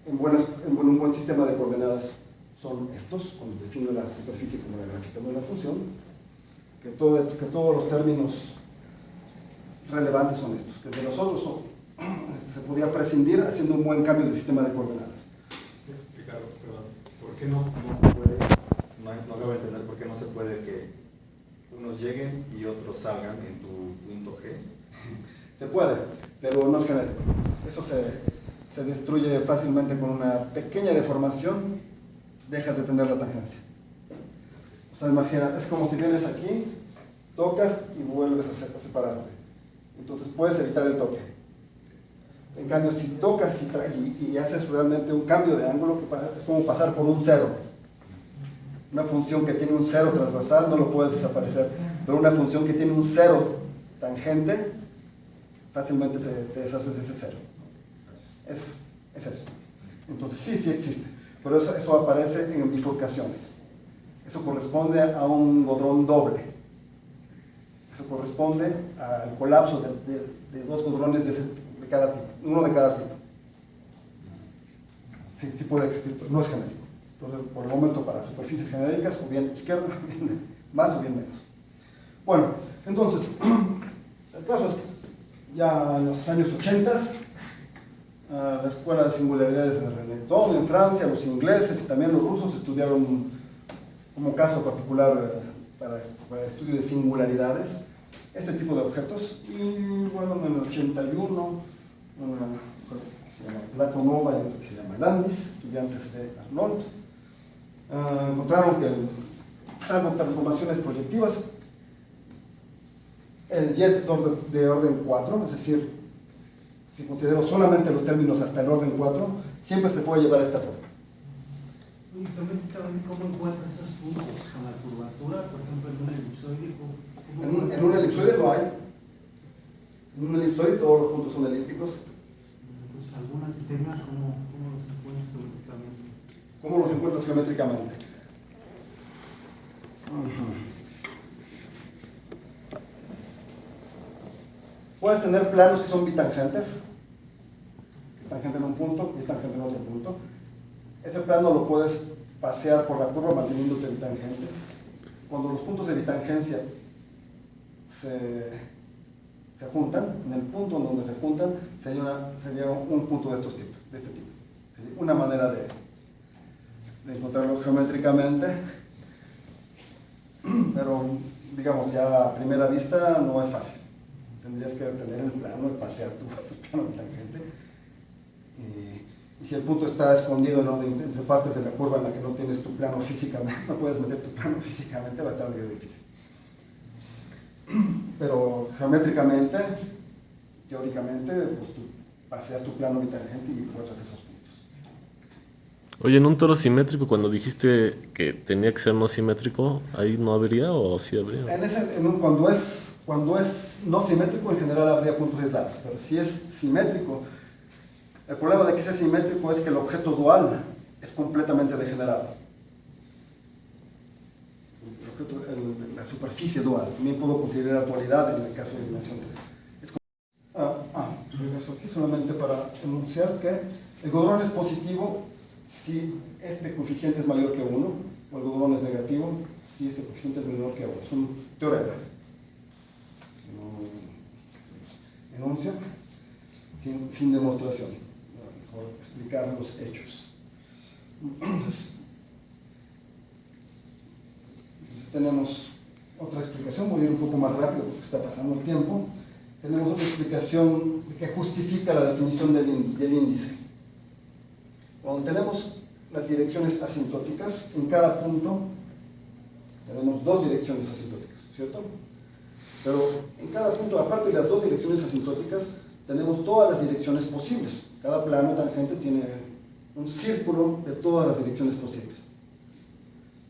en un buen sistema de coordenadas son estos, cuando define la superficie como la gráfica de una función, que todos los términos relevantes son estos, que de los otros se podía prescindir haciendo un buen cambio de sistema de coordenadas. Ricardo, perdón, ¿por qué no se puede, no acabo de entender por qué no se puede que unos lleguen y otros salgan en tu punto G? Se puede, pero no es genérico. Eso se destruye fácilmente con una pequeña deformación, dejas de tener la tangencia. O sea, imagina, es como si vienes aquí, tocas y vuelves a separarte. Entonces puedes evitar el toque. En cambio, si tocas y haces realmente un cambio de ángulo, es como pasar por un cero. Una función que tiene un cero transversal no lo puedes desaparecer, pero una función que tiene un cero tangente, fácilmente te deshaces de ese cero. Es eso. Entonces sí existe, pero eso aparece en bifurcaciones. Eso corresponde a un godrón doble. Eso corresponde al colapso de dos godrones de cada tipo, uno de cada tipo. Sí puede existir, pero no es genérico. Entonces, por el momento, para superficies genéricas, o bien izquierda, más o bien menos. Bueno, entonces, el caso es que ya en los años 80, la Escuela de Singularidades de René Thom en Francia, los ingleses y también los rusos estudiaron como caso particular para el estudio de singularidades este tipo de objetos. Y bueno, en el 81, se llama Platonova y otra que se llama Landis, estudiantes de Arnold, encontraron que, salvo transformaciones proyectivas, el jet de orden 4, es decir, si considero solamente los términos hasta el orden 4, siempre se puede llevar a esta forma. Geométricamente, ¿cómo encuentras esos puntos con la curvatura? Por ejemplo, en un elipsoide, En un elipsoide lo hay. En un elipsoide todos los puntos son elípticos. Pues, ¿alguna que tenga cómo los encuentras geométricamente? ¿Cómo los encuentras geométricamente? Puedes tener planos que son bitangentes, que es tangente en un punto y es tangente en otro punto. Ese plano lo puedes pasear por la curva manteniéndote bitangente. Cuando los puntos de bitangencia se juntan, en el punto en donde se juntan, sería un punto de este tipo. Sería una manera de encontrarlo geométricamente, pero digamos ya a primera vista no es fácil. Tendrías que tener el plano y pasear tu plano bitangente. Y si el punto está escondido entre partes de la curva en la que no tienes tu plano físicamente, no puedes meter tu plano físicamente, va a estar medio difícil. Pero geométricamente, teóricamente, pues tú paseas tu plano bitangente y encuentras esos puntos. Oye, en un toro simétrico, cuando dijiste que tenía que ser no simétrico, ¿ahí no habría o sí habría? Cuando es no simétrico, en general habría puntos aislados, pero si es simétrico, el problema de que sea simétrico es que el objeto dual es completamente degenerado. La superficie dual, también puedo considerar dualidad en el caso de dimensión 3. Regreso aquí solamente para enunciar que el godrón es positivo si este coeficiente es mayor que 1, o el godrón es negativo si este coeficiente es menor que ahora. Es un teorema. No enuncia sin demostración. Mejor explicar los hechos. Entonces, tenemos otra explicación, voy a ir un poco más rápido porque está pasando el tiempo. Tenemos otra explicación que justifica la definición del índice. Cuando tenemos las direcciones asintóticas, en cada punto tenemos dos direcciones asintóticas, ¿cierto? Pero en cada punto, aparte de las dos direcciones asintóticas, tenemos todas las direcciones posibles. Cada plano tangente tiene un círculo de todas las direcciones posibles.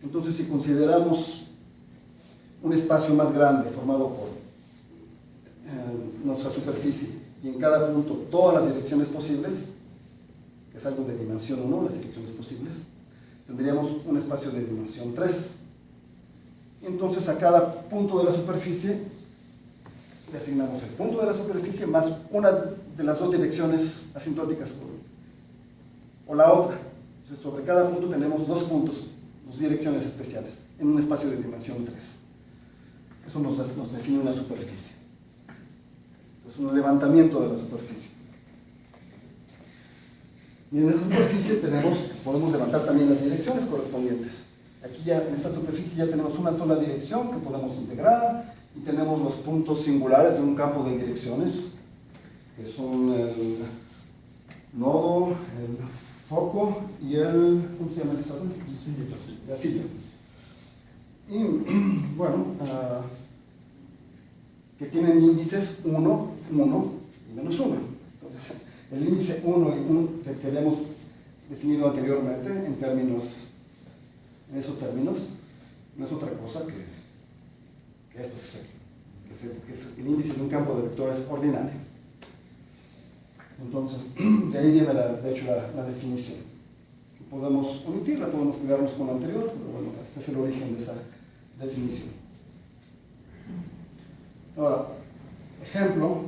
Entonces, si consideramos un espacio más grande formado por nuestra superficie y en cada punto todas las direcciones posibles, que es algo de dimensión 1, las direcciones posibles, tendríamos un espacio de dimensión 3. Entonces, a cada punto de la superficie le asignamos el punto de la superficie más una de las dos direcciones asintóticas o la otra. Entonces, sobre cada punto tenemos dos puntos, dos direcciones especiales, en un espacio de dimensión 3. Eso nos define una superficie. Es un levantamiento de la superficie. Y en esa superficie podemos levantar también las direcciones correspondientes. Aquí ya, en esta superficie ya tenemos una sola dirección que podemos integrar y tenemos los puntos singulares de un campo de direcciones, que son el nodo, el foco y el, ¿cómo se llama eso? La silla. Y bueno, que tienen índices 1, 1 y menos 1. Entonces, el índice 1 y 1 que habíamos definido anteriormente en esos términos, no es otra cosa que esto que es el índice de un campo de vectores ordinario. Entonces, de ahí viene de hecho la definición. Podemos omitirla, podemos quedarnos con la anterior, pero bueno, este es el origen de esa definición. Ahora, ejemplo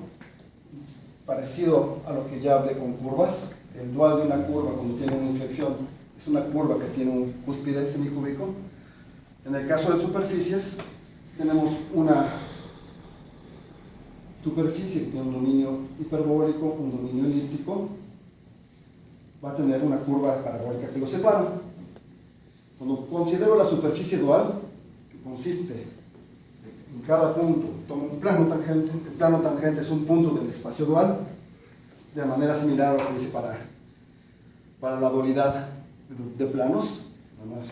parecido a lo que ya hablé con curvas. El dual de una curva cuando tiene una inflexión es una curva que tiene un cúspide semicúbico. En el caso de superficies, tenemos una superficie que tiene un dominio hiperbólico, un dominio elíptico, va a tener una curva parabólica que lo separa. Cuando considero la superficie dual, que consiste en cada punto, tomo un plano tangente, el plano tangente es un punto del espacio dual, de manera similar a lo que dice para la dualidad de planos. Además,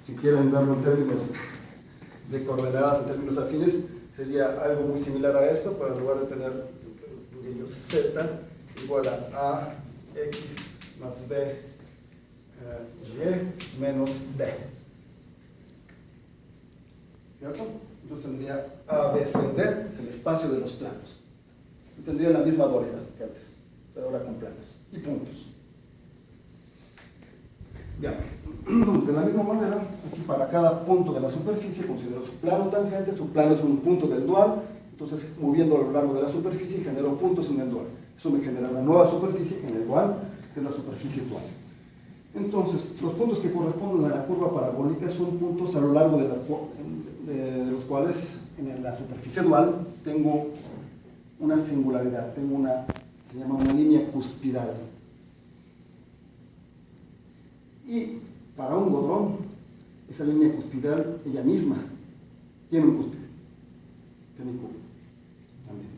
si quieren verlo en términos de coordenadas, en términos afines, sería algo muy similar a esto, pero en lugar de tener z igual a x más b y menos d. ¿Cierto? Entonces tendría a, b, c, d, es el espacio de los planos. Y tendría la misma dualidad que antes, pero ahora con planos y puntos. Bien, de la misma manera, aquí para cada punto de la superficie considero su plano tangente, su plano es un punto del dual, entonces moviendo a lo largo de la superficie genero puntos en el dual. Eso me genera una nueva superficie en el dual, que es la superficie dual. Entonces, los puntos que corresponden a la curva parabólica son puntos a lo largo de los cuales en la superficie dual tengo una singularidad, se llama una línea cuspidal. Y para un godrón, esa línea cuspidal, ella misma, tiene un cúspide, semicúbico también.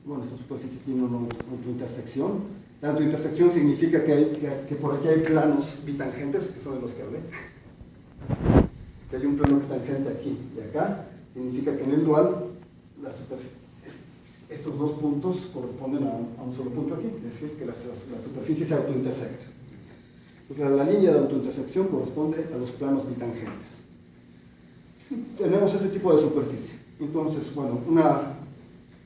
Bueno, esta superficie tiene una autointersección. La autointersección significa que por aquí hay planos bitangentes, que son de los que hablé. Si hay un plano que es tangente aquí y acá, significa que en el dual estos dos puntos corresponden a un solo punto aquí, es decir, que la superficie se autointersecta. Entonces, la línea de autointersección corresponde a los planos bitangentes. Tenemos ese tipo de superficie. Entonces, bueno, una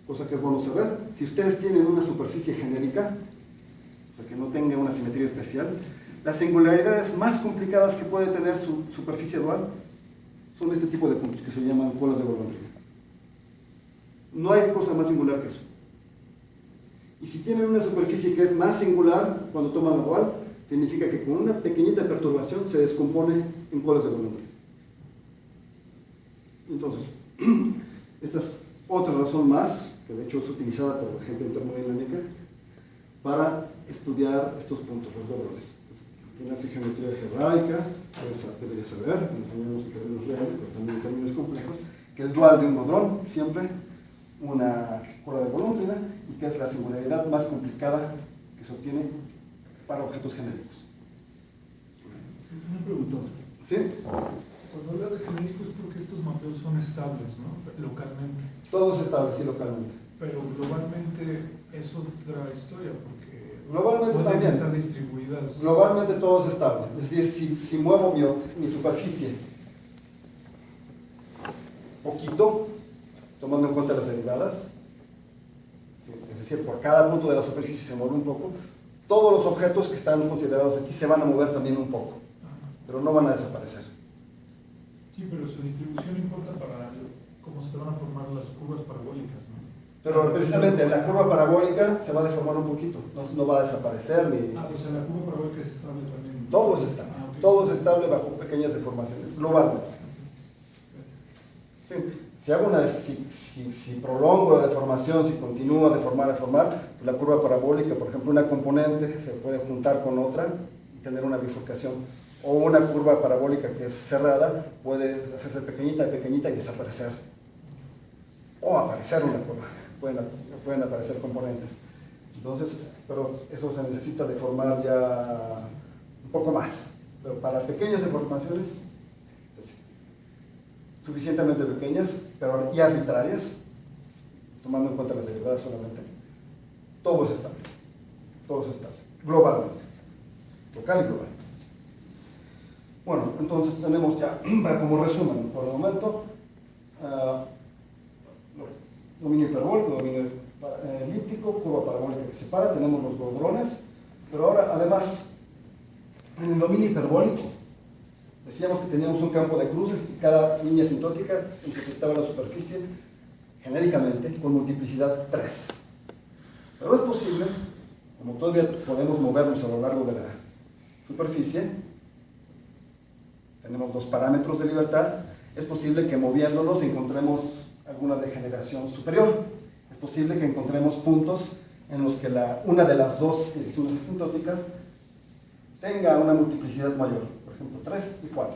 cosa que es bueno saber, si ustedes tienen una superficie genérica, o sea, que no tenga una simetría especial, las singularidades más complicadas que puede tener su superficie dual son este tipo de puntos que se llaman colas de golondrina. No hay cosa más singular que eso. Y si tienen una superficie que es más singular cuando toman la dual, significa que con una pequeñita perturbación se descompone en colas de golondrina. Entonces, esta es otra razón más, que de hecho es utilizada por la gente de termodinámica, para estudiar estos puntos, los godrones. Quien hace geometría algebraica debería saber, en términos reales, pero también en términos complejos, que el dual de un godrón siempre una curva de Golombrina y que es la singularidad más complicada que se obtiene para objetos genéricos. Una pregunta. ¿Sí? Cuando hablas de genéricos, porque estos mapeos son estables, ¿no? Localmente. Todo se establece localmente. Pero globalmente es otra historia, porque Globalmente pueden también. estar distribuidas. Globalmente todo es estable. Es decir, si muevo mi superficie poquito, tomando en cuenta las derivadas, es decir, por cada punto de la superficie se mueve un poco, todos los objetos que están considerados aquí se van a mover también un poco, pero no van a desaparecer. Sí, pero su distribución importa para cómo se van a formar las curvas parabólicas, ¿no? Pero precisamente la curva parabólica se va a deformar un poquito, no va a desaparecer ni... O sea, la curva parabólica es estable también. Todo es estable, Ok. todo es estable bajo pequeñas deformaciones, globalmente. Sí, si prolongo la deformación, si continúo a deformar, la curva parabólica, por ejemplo, una componente se puede juntar con otra y tener una bifurcación. O una curva parabólica que es cerrada puede hacerse pequeñita y desaparecer. O aparecer una curva. Pueden aparecer componentes. Entonces, pero eso se necesita deformar ya un poco más. Pero para pequeñas deformaciones, pues, suficientemente pequeñas, pero y arbitrarias, tomando en cuenta las derivadas solamente, todo es estable. Todo es estable. Globalmente. Local y global. Bueno, entonces tenemos ya, como resumen, por el momento, dominio hiperbólico, dominio elíptico, curva parabólica que separa, tenemos los godrones, pero ahora además, en el dominio hiperbólico, decíamos que teníamos un campo de cruces y cada línea asintótica intersectaba la superficie genéricamente con multiplicidad 3. Pero es posible, como todavía podemos movernos a lo largo de la superficie, tenemos dos parámetros de libertad, es posible que moviéndonos encontremos alguna degeneración superior. Es posible que encontremos puntos en los que una de las dos direcciones asintóticas tenga una multiplicidad mayor, por ejemplo 3 y 4,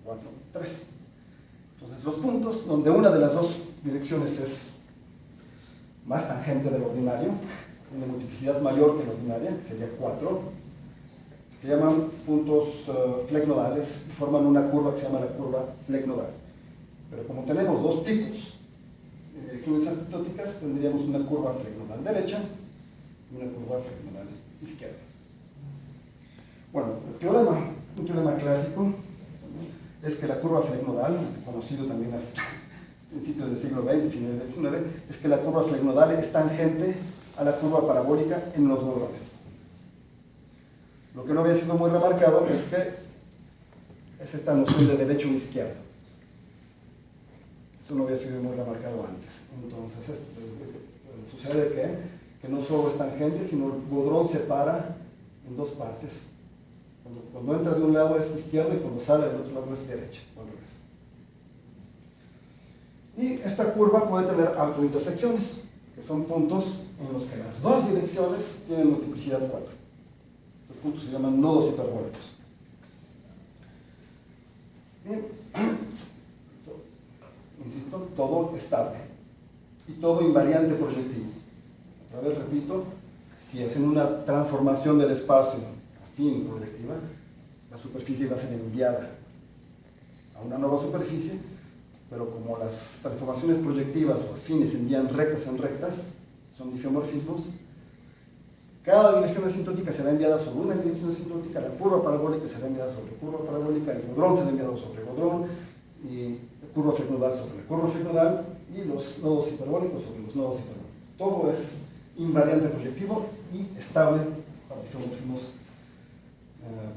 4, 3. Entonces los puntos donde una de las dos direcciones es más tangente del ordinario, una multiplicidad mayor que la ordinaria, que sería 4, se llaman puntos Fleck nodales y forman una curva que se llama la curva Fleck nodal. Pero como tenemos dos tipos de direcciones asintóticas, tendríamos una curva Fleck nodal derecha y una curva Fleck nodal izquierda. Bueno, un teorema clásico es que la curva Fleck nodal, conocido también a principios del siglo XX, finales del XIX, es que la curva Fleck nodal es tangente a la curva parabólica en los godrones. Lo que no había sido muy remarcado es que es esta noción de derecho e izquierdo. Esto no había sido muy remarcado antes. Entonces, sucede que no solo es tangente, sino el godrón se para en dos partes. Cuando entra de un lado es izquierda y cuando sale del otro lado es derecha. Y esta curva puede tener autointersecciones, que son puntos en los que las dos direcciones tienen multiplicidad 4. Estos puntos se llaman nodos hiperbólicos. Bien. Insisto, todo estable y todo invariante proyectivo. Otra vez repito, si hacen una transformación del espacio afín proyectiva, la superficie va a ser enviada a una nueva superficie, pero como las transformaciones proyectivas o afines envían rectas en rectas, son difeomorfismos, cada dirección asintótica será enviada sobre una dirección asintótica, la curva parabólica será enviada sobre curva parabólica, el godrón será enviado sobre godrón, y la curva Fleck nodal sobre la curva Fleck nodal, y los nodos hiperbólicos sobre los nodos hiperbólicos. Todo es invariante proyectivo y estable para difeomorfismos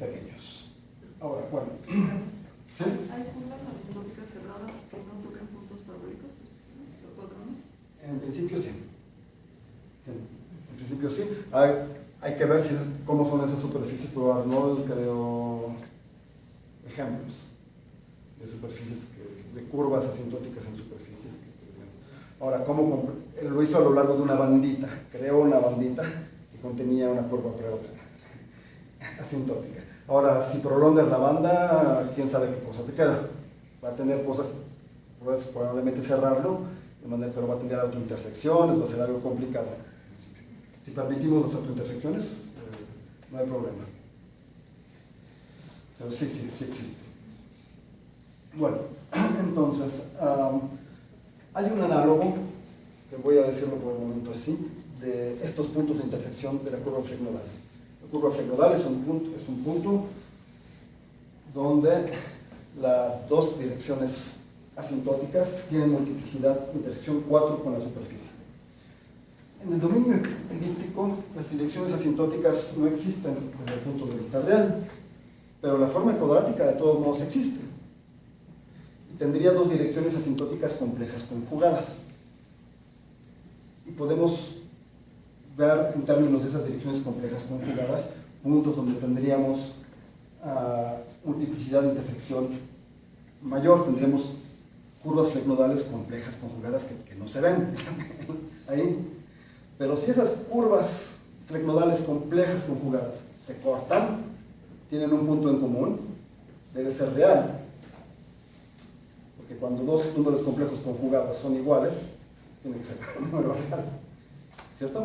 pequeños. Ahora, bueno, ¿sí? ¿Hay curvas asintóticas cerradas que no tocan puntos parabólicos especiales, los godrones? En principio sí. En principio sí. Hay que ver cómo son esas superficies, pero Arnold creó ejemplos superficies, de curvas asintóticas en superficies. Ahora, ¿cómo? Él lo hizo a lo largo de una bandita, creó una bandita que contenía una curva asintótica. Ahora, si prolongas la banda, quién sabe qué cosa te queda. Va a tener cosas, puedes probablemente cerrarlo, pero va a tener autointersecciones, va a ser algo complicado. Si permitimos las autointersecciones, no hay problema. Pero sí existe. Bueno, entonces, hay un análogo, que voy a decirlo por el momento así, de estos puntos de intersección de la curva flegnodal. La curva flegnodal es un punto donde las dos direcciones asintóticas tienen multiplicidad, intersección 4 con la superficie. En el dominio elíptico, las direcciones asintóticas no existen desde el punto de vista real, pero la forma cuadrática de todos modos existe. Y tendría dos direcciones asintóticas complejas conjugadas. Y podemos ver en términos de esas direcciones complejas conjugadas puntos donde tendríamos multiplicidad de intersección mayor, tendríamos curvas flegnodales complejas conjugadas que no se ven ahí. Pero si esas curvas flegnodales complejas conjugadas se cortan, tienen un punto en común, debe ser real. Porque cuando dos números complejos conjugados son iguales, tiene que ser un número real. ¿Cierto?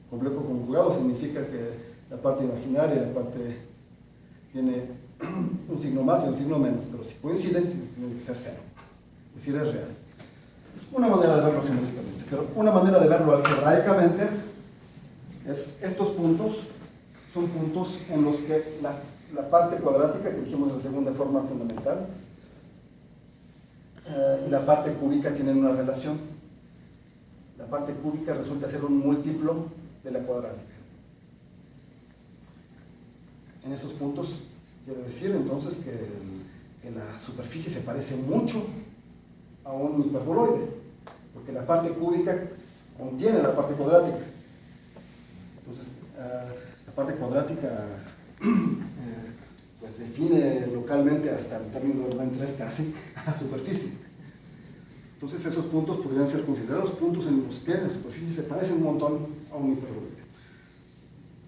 Complejo conjugado significa que la parte imaginaria y la parte tiene un signo más y un signo menos, pero si coinciden, tiene que ser cero. Es decir, es real. Es una manera de verlo geométricamente, pero una manera de verlo algebraicamente es estos puntos son puntos en los que la parte cuadrática, que dijimos en la segunda forma fundamental, y la parte cúbica tienen una relación. La parte cúbica resulta ser un múltiplo de la cuadrática. En esos puntos quiere decir entonces que la superficie se parece mucho a un hiperboloide, porque la parte cúbica contiene la parte cuadrática. Entonces, la parte cuadrática pues define localmente hasta el término de orden 3 casi a la superficie. Entonces esos puntos podrían ser considerados puntos en los que la superficie se parece un montón a un hiperboloide.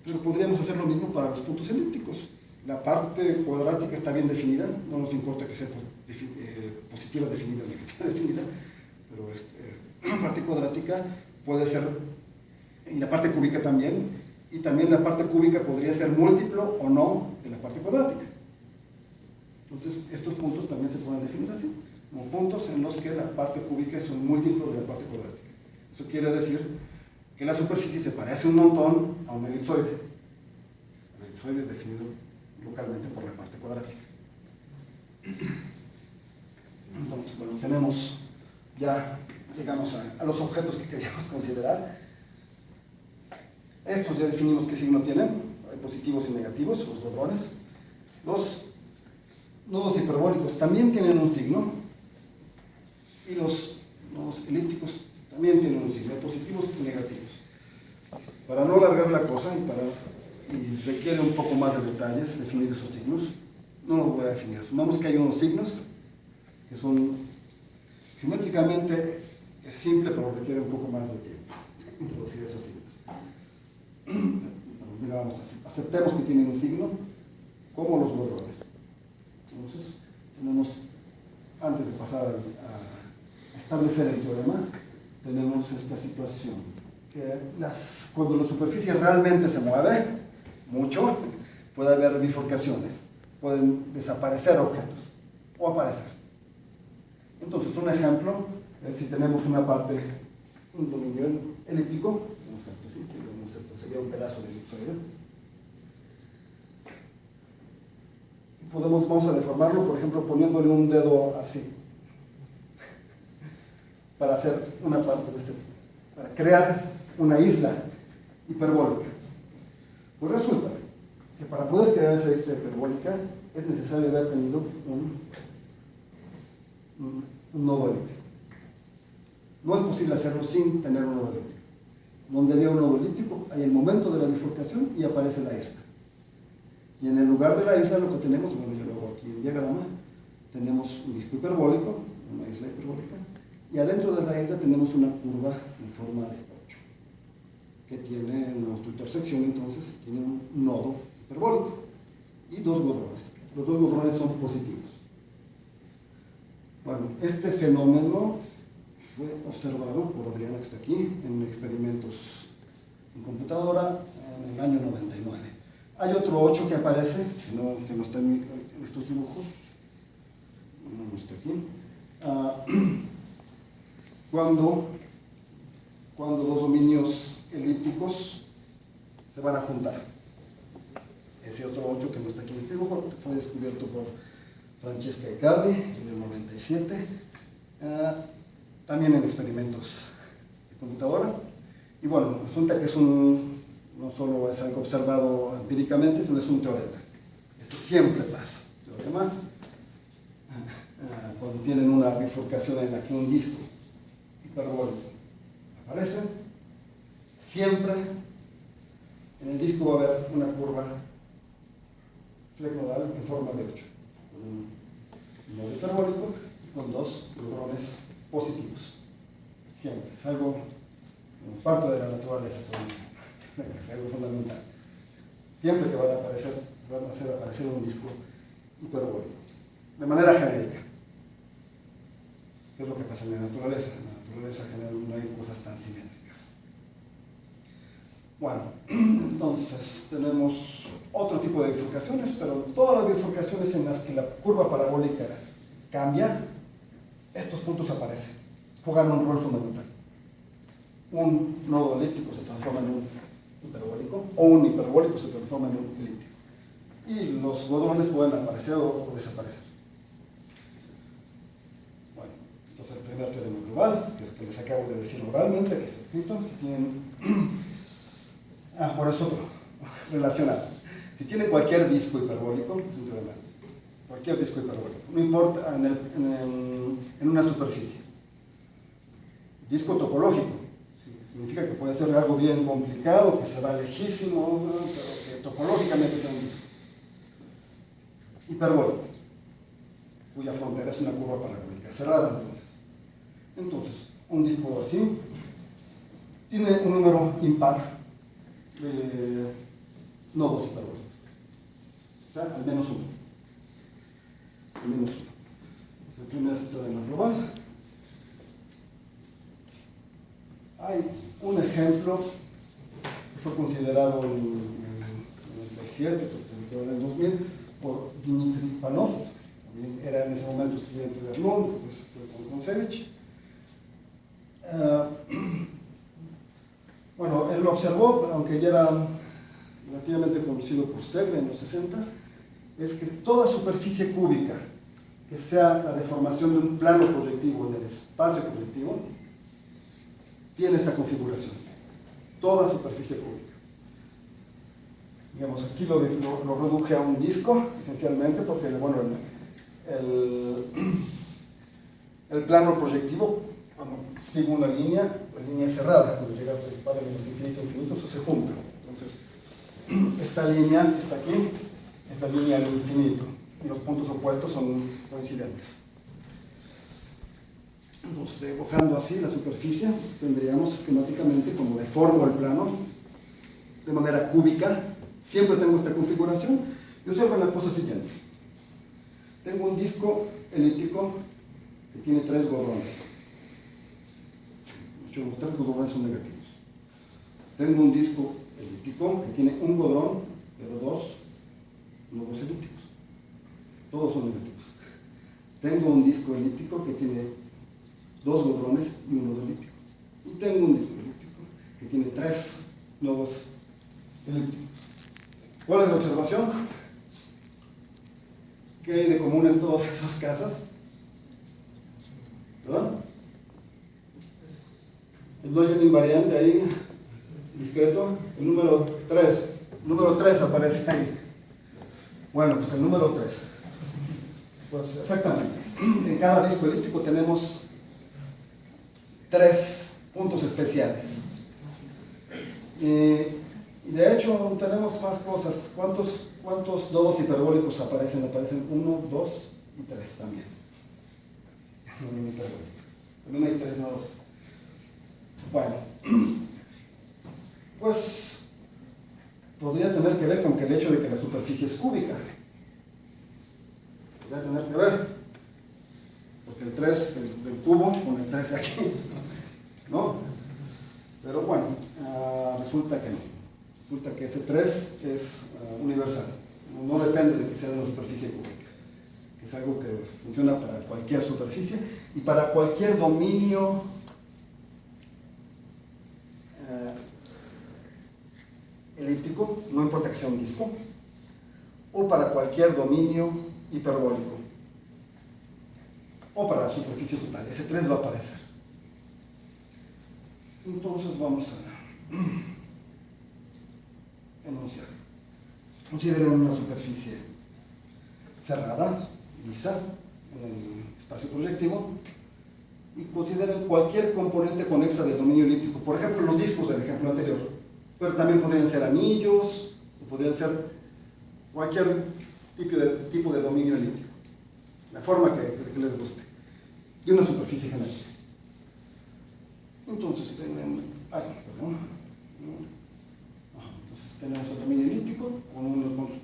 Pero podríamos hacer lo mismo para los puntos elípticos. La parte cuadrática está bien definida, no nos importa que sea positiva definida o negativa definida, pero la parte cuadrática puede ser, y la parte cúbica también, y también la parte cúbica podría ser múltiplo o no de la parte cuadrática. Entonces estos puntos también se pueden definir así, como puntos en los que la parte cúbica es un múltiplo de la parte cuadrática. Eso quiere decir que la superficie se parece un montón a un elipsoide. El elipsoide es definido localmente por la parte cuadrática. Entonces, bueno, llegamos a los objetos que queríamos considerar. Estos ya definimos qué signo tienen, hay positivos y negativos, los borrones. Los nodos hiperbólicos también tienen un signo, y los nodos elípticos también tienen un signo, positivos y negativos. Para no alargar la cosa y requiere un poco más de detalles definir esos signos, no los voy a definir. Asumamos que hay unos signos que son geométricamente es simple, pero requiere un poco más de tiempo introducir esos signos. Digamos, aceptemos que tienen un signo como los borrones. Entonces, tenemos, antes de pasar a establecer el teorema, tenemos esta situación, que cuando la superficie realmente se mueve mucho, puede haber bifurcaciones, pueden desaparecer objetos o aparecer. Entonces, un ejemplo es si tenemos una parte, un dominio elíptico, esto sería un pedazo de elipsoide. Vamos a deformarlo, por ejemplo, poniéndole un dedo así, para hacer una parte de para crear una isla hiperbólica. Pues resulta que para poder crear esa isla hiperbólica es necesario haber tenido un nodo elíptico. No es posible hacerlo sin tener un nodo elíptico. Donde había un nodo elíptico, hay el momento de la bifurcación y aparece la isla. Y en el lugar de la isla lo que tenemos, bueno, ya luego aquí en diagrama, tenemos un disco hiperbólico, una isla hiperbólica, y adentro de la isla tenemos una curva en forma de 8, que tiene una autointersección, entonces tiene un nodo hiperbólico y dos godrones. Los dos godrones son positivos. Bueno, este fenómeno fue observado por Adriana, que está aquí, en experimentos en computadora en el año 99. Hay otro 8 que aparece, que no está en estos dibujos, no está aquí. Cuando los dominios elípticos se van a juntar. Ese otro 8 que no está aquí en este dibujo fue descubierto por Francesca Icardi en el 97, también en experimentos de computadora. Y bueno, resulta que no solo es algo observado empíricamente, sino es un teorema. Esto siempre pasa. Teorema, cuando tienen una bifurcación en la que un disco hiperbólico aparece, siempre en el disco va a haber una curva flecnodal en forma de 8, con un nodo hiperbólico y con dos godrones positivos. Siempre, es algo parte de la naturaleza, es algo fundamental. Siempre que van a hacer aparecer un disco hiperbólico, de manera genérica. ¿Qué es lo que pasa en la naturaleza? En la naturaleza general no hay cosas tan simétricas. Bueno, entonces tenemos otro tipo de bifurcaciones, pero todas las bifurcaciones en las que la curva parabólica cambia, estos puntos aparecen, juegan un rol fundamental. Un nodo elíptico se transforma en un hiperbólico, o un hiperbólico se transforma en un elíptico. Y los godrones pueden aparecer o desaparecer. Bueno, entonces el primer teorema global, que es el que les acabo de decir oralmente, que está escrito, si tienen... por eso otro, relacionado. Si tienen cualquier disco hiperbólico, es un teorema. Cualquier disco hiperbólico, no importa en una superficie. Disco topológico. Significa que puede ser algo bien complicado, que se va lejísimo, pero que topológicamente sea un disco hiperbólico, cuya frontera es una curva parabólica cerrada. Entonces, un disco así tiene un número impar de nodos hiperbólicos, o sea, al menos uno. Al menos uno. El primer teorema global. Hay un ejemplo que fue considerado en el 97, publicado en el 2000, por Dmitry Panov, también era en ese momento estudiante de Arnold, después fue con Koncevich. Bueno, él lo observó, aunque ya era relativamente conocido por Segre en los 60s, es que toda superficie cúbica que sea la deformación de un plano proyectivo en el espacio proyectivo, tiene esta configuración, toda superficie cúbica. Digamos, aquí lo reduje a un disco, esencialmente, porque bueno, el plano proyectivo, cuando sigue una línea, la línea es cerrada, cuando llega del par de menos infinito a infinito, eso se junta. Entonces, esta línea que está aquí es la línea del infinito, y los puntos opuestos son coincidentes. Entonces, dibujando así la superficie, tendríamos esquemáticamente, como deformo el plano de manera cúbica, siempre tengo esta configuración, y observen la cosa siguiente. Tengo un disco elíptico que tiene 3 godrones. De hecho, los 3 godrones son negativos. Tengo un disco elíptico que tiene un godrón, pero 2 nodos elípticos. Todos son negativos. Tengo un disco elíptico que tiene 2 godrones y un nodo elíptico. Y tengo un disco elíptico que tiene 3 nodos elípticos. ¿Cuál es la observación? ¿Qué hay de común en todos esos casos? ¿Perdón? No hay un invariante ahí, discreto. El número 3. El número 3 aparece ahí. Bueno, pues el número 3. Pues exactamente. En cada disco elíptico tenemos 3 puntos especiales. Y de hecho tenemos más cosas. ¿Cuántos nodos hiperbólicos aparecen? Aparecen 1, 2, y 3 también. El dominio hiperbólico. También hay 3 nodos. Bueno, pues podría tener que ver con que el hecho de que la superficie es cúbica. Podría tener que ver, porque el 3 del cubo con el 3 de aquí, ¿no? Pero bueno, resulta que no. Resulta que ese 3 es universal. No depende de que sea de una superficie cúbica. Es algo que funciona para cualquier superficie y para cualquier dominio elíptico, no importa que sea un disco, o para cualquier dominio hiperbólico, o para la superficie total. Ese 3 va a aparecer. Entonces vamos a enunciar. Consideren una superficie cerrada, lisa, en el espacio proyectivo, y consideren cualquier componente conexa del dominio elíptico. Por ejemplo, los discos del ejemplo anterior, pero también podrían ser anillos, o podrían ser cualquier tipo de dominio elíptico, la forma que les guste, de una superficie general. Entonces tenemos el dominio elíptico,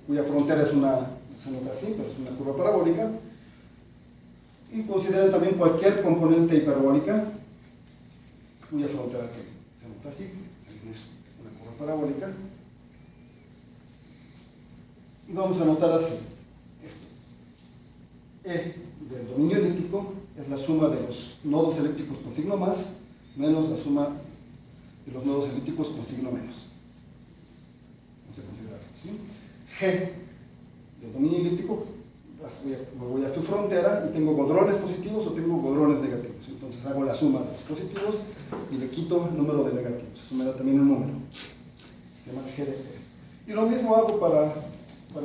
cuya frontera se nota así, pero es una curva parabólica. Y consideren también cualquier componente hiperbólica, cuya frontera se nota así, es una curva parabólica. Y vamos a notar así, esto. E del dominio elíptico es la suma de los nodos elípticos con signo más, menos la suma de los nodos elípticos con signo menos. Vamos a considerarlo, ¿sí? G del dominio elíptico, voy a su frontera y tengo godrones positivos o tengo godrones negativos. Entonces hago la suma de los positivos y le quito el número de negativos. Eso me da también un número. Se llama G de E. Y lo mismo hago para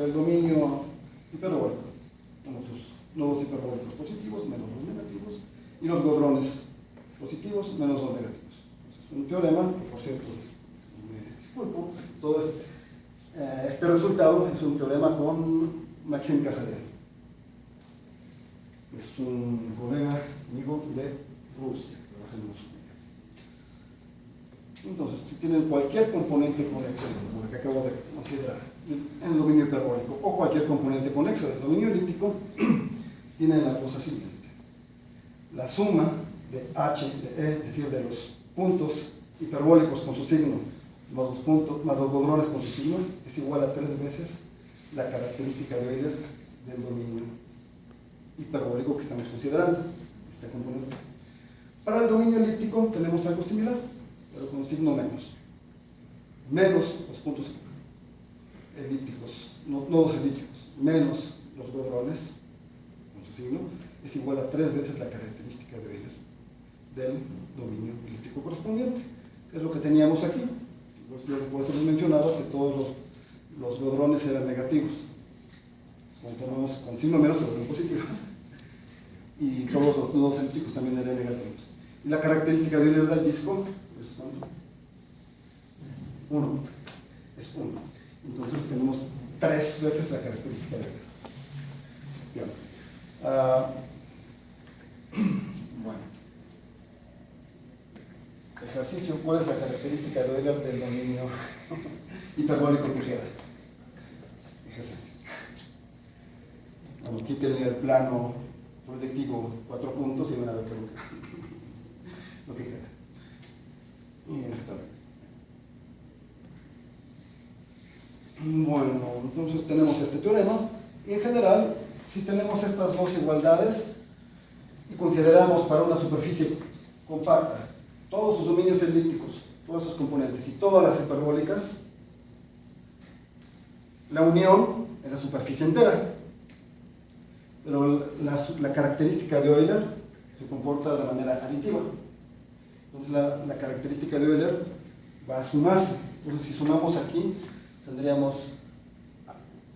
el dominio hiperbólico. Tengo sus nodos hiperbólicos positivos menos los negativos y los godrones positivos menos los negativos. Entonces, un teorema, que por cierto, me disculpo, todo este resultado es un teorema con Maxime Cassadin. Es un colega, amigo de Rusia, que trabaja en Moscú. Entonces, si tienen cualquier componente conexo, como el que acabo de considerar, en el dominio hiperbólico, o cualquier componente conexo del dominio elíptico, tienen la cosa siguiente. La suma de H de E, es decir, de los puntos hiperbólicos con su signo, más los godrones con su signo, es igual a 3 veces la característica de Euler del dominio hiperbólico que estamos considerando, este componente. Para el dominio elíptico tenemos algo similar, pero con signo menos. Menos los puntos elípticos, nodos elípticos, menos los godrones con su signo, es igual a 3 veces la característica de Euler del dominio elíptico correspondiente, que es lo que teníamos aquí. Yo por eso les mencionaba que todos los godrones eran negativos. Cuando tomamos con signo menos se vuelven positivos. Y todos los nodos elípticos también eran negativos. Y la característica de Euler del disco es ¿cuánto? 1. Es 1. Entonces tenemos 3 veces la característica de Euler. Bien. Bueno. Ejercicio, ¿cuál es la característica de Euler del dominio hiperbólico que queda? Ejercicio. Bueno, quítenle el plano proyectivo 4 puntos y van a ver lo que queda. Y esta. Bueno, entonces tenemos este teorema y en general, si tenemos estas dos igualdades y consideramos para una superficie compacta todos sus dominios elípticos, todos esos componentes y todas las hiperbólicas, la unión es la superficie entera. Pero la característica de Euler se comporta de manera aditiva. Entonces la característica de Euler va a sumarse. Entonces si sumamos aquí, tendríamos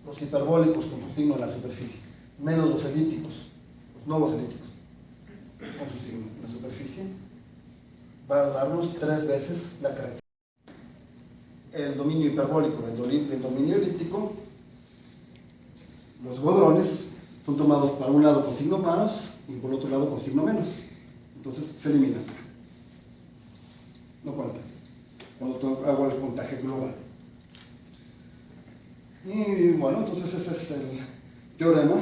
los hiperbólicos con su signo en la superficie, menos los elípticos, los nodos elípticos con su signo en la superficie, va a darnos 3 veces la característica. El dominio hiperbólico del dominio elíptico, los godrones son tomados para un lado con signo más y por otro lado con signo menos. Entonces se eliminan. No cuentan cuando hago el puntaje global. Y bueno, entonces ese es el teorema.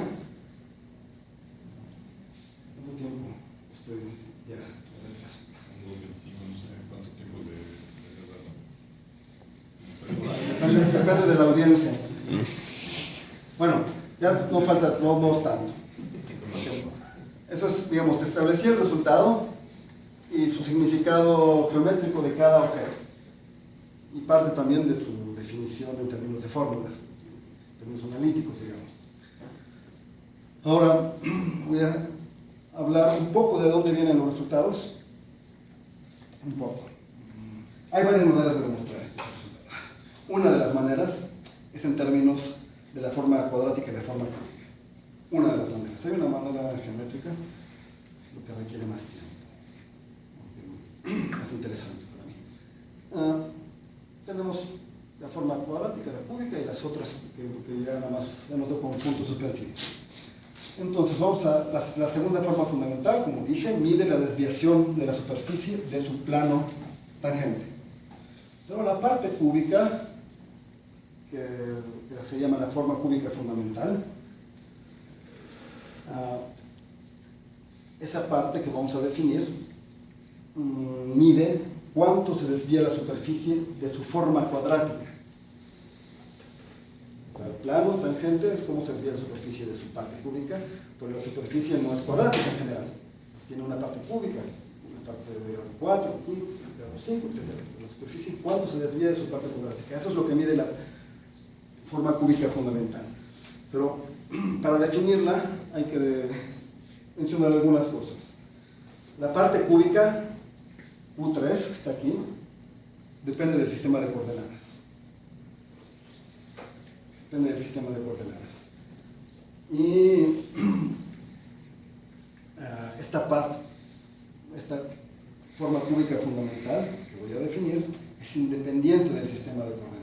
¿Cuánto tiempo estoy ya? Depende de la audiencia. Bueno, ya no falta, no tanto. Eso es, digamos, establecer el resultado y su significado geométrico de cada objeto. Y parte también de su definición en términos de fórmulas, en términos analíticos, digamos. Ahora voy a hablar un poco de dónde vienen los resultados. Un poco. Hay varias maneras de demostrar estos resultados. Una de las maneras es en términos de la forma cuadrática y de forma cúbica. Una de las maneras. Hay una manera geométrica, lo que requiere más tiempo, más interesante para mí. Tenemos la forma cuadrática, la cúbica y las otras que ya nada más anoto con puntos suspensivos. Entonces vamos a la segunda forma fundamental, como dije, mide la desviación de la superficie de su plano tangente. Luego la parte cúbica, que se llama la forma cúbica fundamental, esa parte que vamos a definir mide cuánto se desvía la superficie de su forma cuadrática. O sea, el plano tangente es cómo se desvía la superficie de su parte cúbica, pero la superficie no es cuadrática en general. Pues tiene una parte cúbica, una parte de grado 4, 15, grado 5, etc. La superficie, cuánto se desvía de su parte cuadrática. Eso es lo que mide la forma cúbica fundamental. Pero para definirla hay que mencionar algunas cosas. La parte cúbica, U3, que está aquí, depende del sistema de coordenadas. Depende del sistema de coordenadas. Y esta parte, esta forma cúbica fundamental que voy a definir, es independiente del sistema de coordenadas.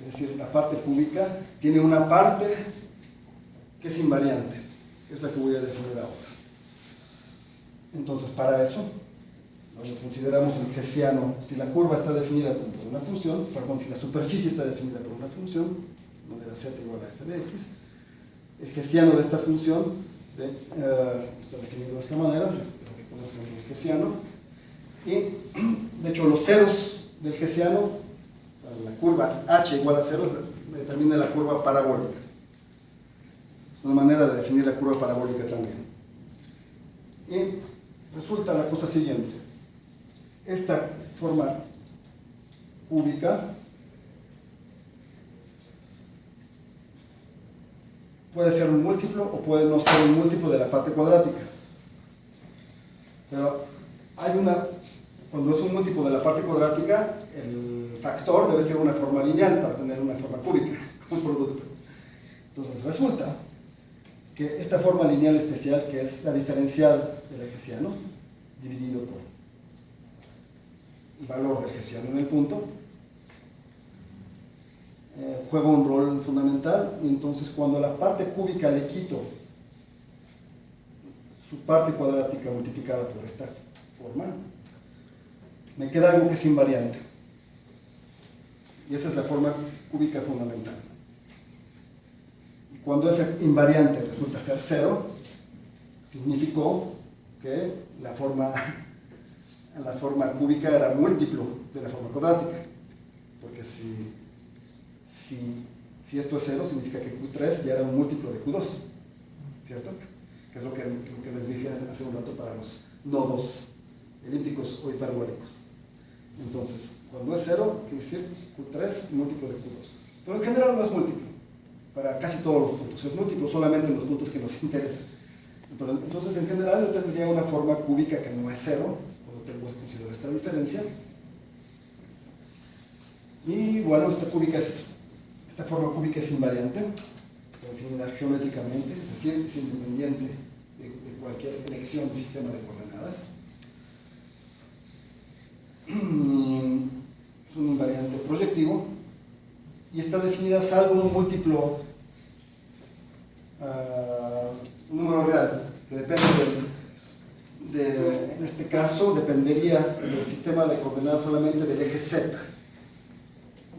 Es decir, la parte cúbica tiene una parte que es invariante, que es la que voy a definir ahora. Entonces, para eso, consideramos el hessiano, si la curva está definida por una función, perdón, si la superficie está definida por una función, donde la z igual a f de x, el hessiano de esta función está definido de esta manera, lo que conocemos como hessiano, y de hecho los ceros del hessiano, la curva h igual a 0, determina la curva parabólica. Es una manera de definir la curva parabólica también. Y resulta la cosa siguiente. Esta forma cúbica puede ser un múltiplo o puede no ser un múltiplo de la parte cuadrática. Pero cuando es un múltiplo de la parte cuadrática, el factor debe ser una forma lineal para tener una forma cúbica como producto. Entonces resulta que esta forma lineal especial, que es la diferencial del hessiano, dividido por el valor del hessiano en el punto, juega un rol fundamental. Y entonces cuando a la parte cúbica le quito su parte cuadrática multiplicada por esta forma, me queda algo que es invariante. Y esa es la forma cúbica fundamental. Y cuando ese invariante resulta ser 0, significó que la forma cúbica era múltiplo de la forma cuadrática. Porque si esto es 0, significa que Q3 ya era un múltiplo de Q2, ¿cierto? Que es lo que les dije hace un rato para los nodos elípticos o hiperbólicos. Entonces, cuando es 0, quiere decir Q3 múltiplo de Q2. Pero en general no es múltiplo para casi todos los puntos. Es múltiplo solamente en los puntos que nos interesan. Pero entonces, en general, yo tendría una forma cúbica que no es 0, cuando tengo que considerar esta diferencia. Y bueno, esta forma cúbica es invariante, definida geométricamente, es decir, es independiente de cualquier elección del sistema de coordenadas. Es un invariante proyectivo y está definida salvo un múltiplo un número real, que depende en este caso, dependería del sistema de coordenadas solamente del eje Z,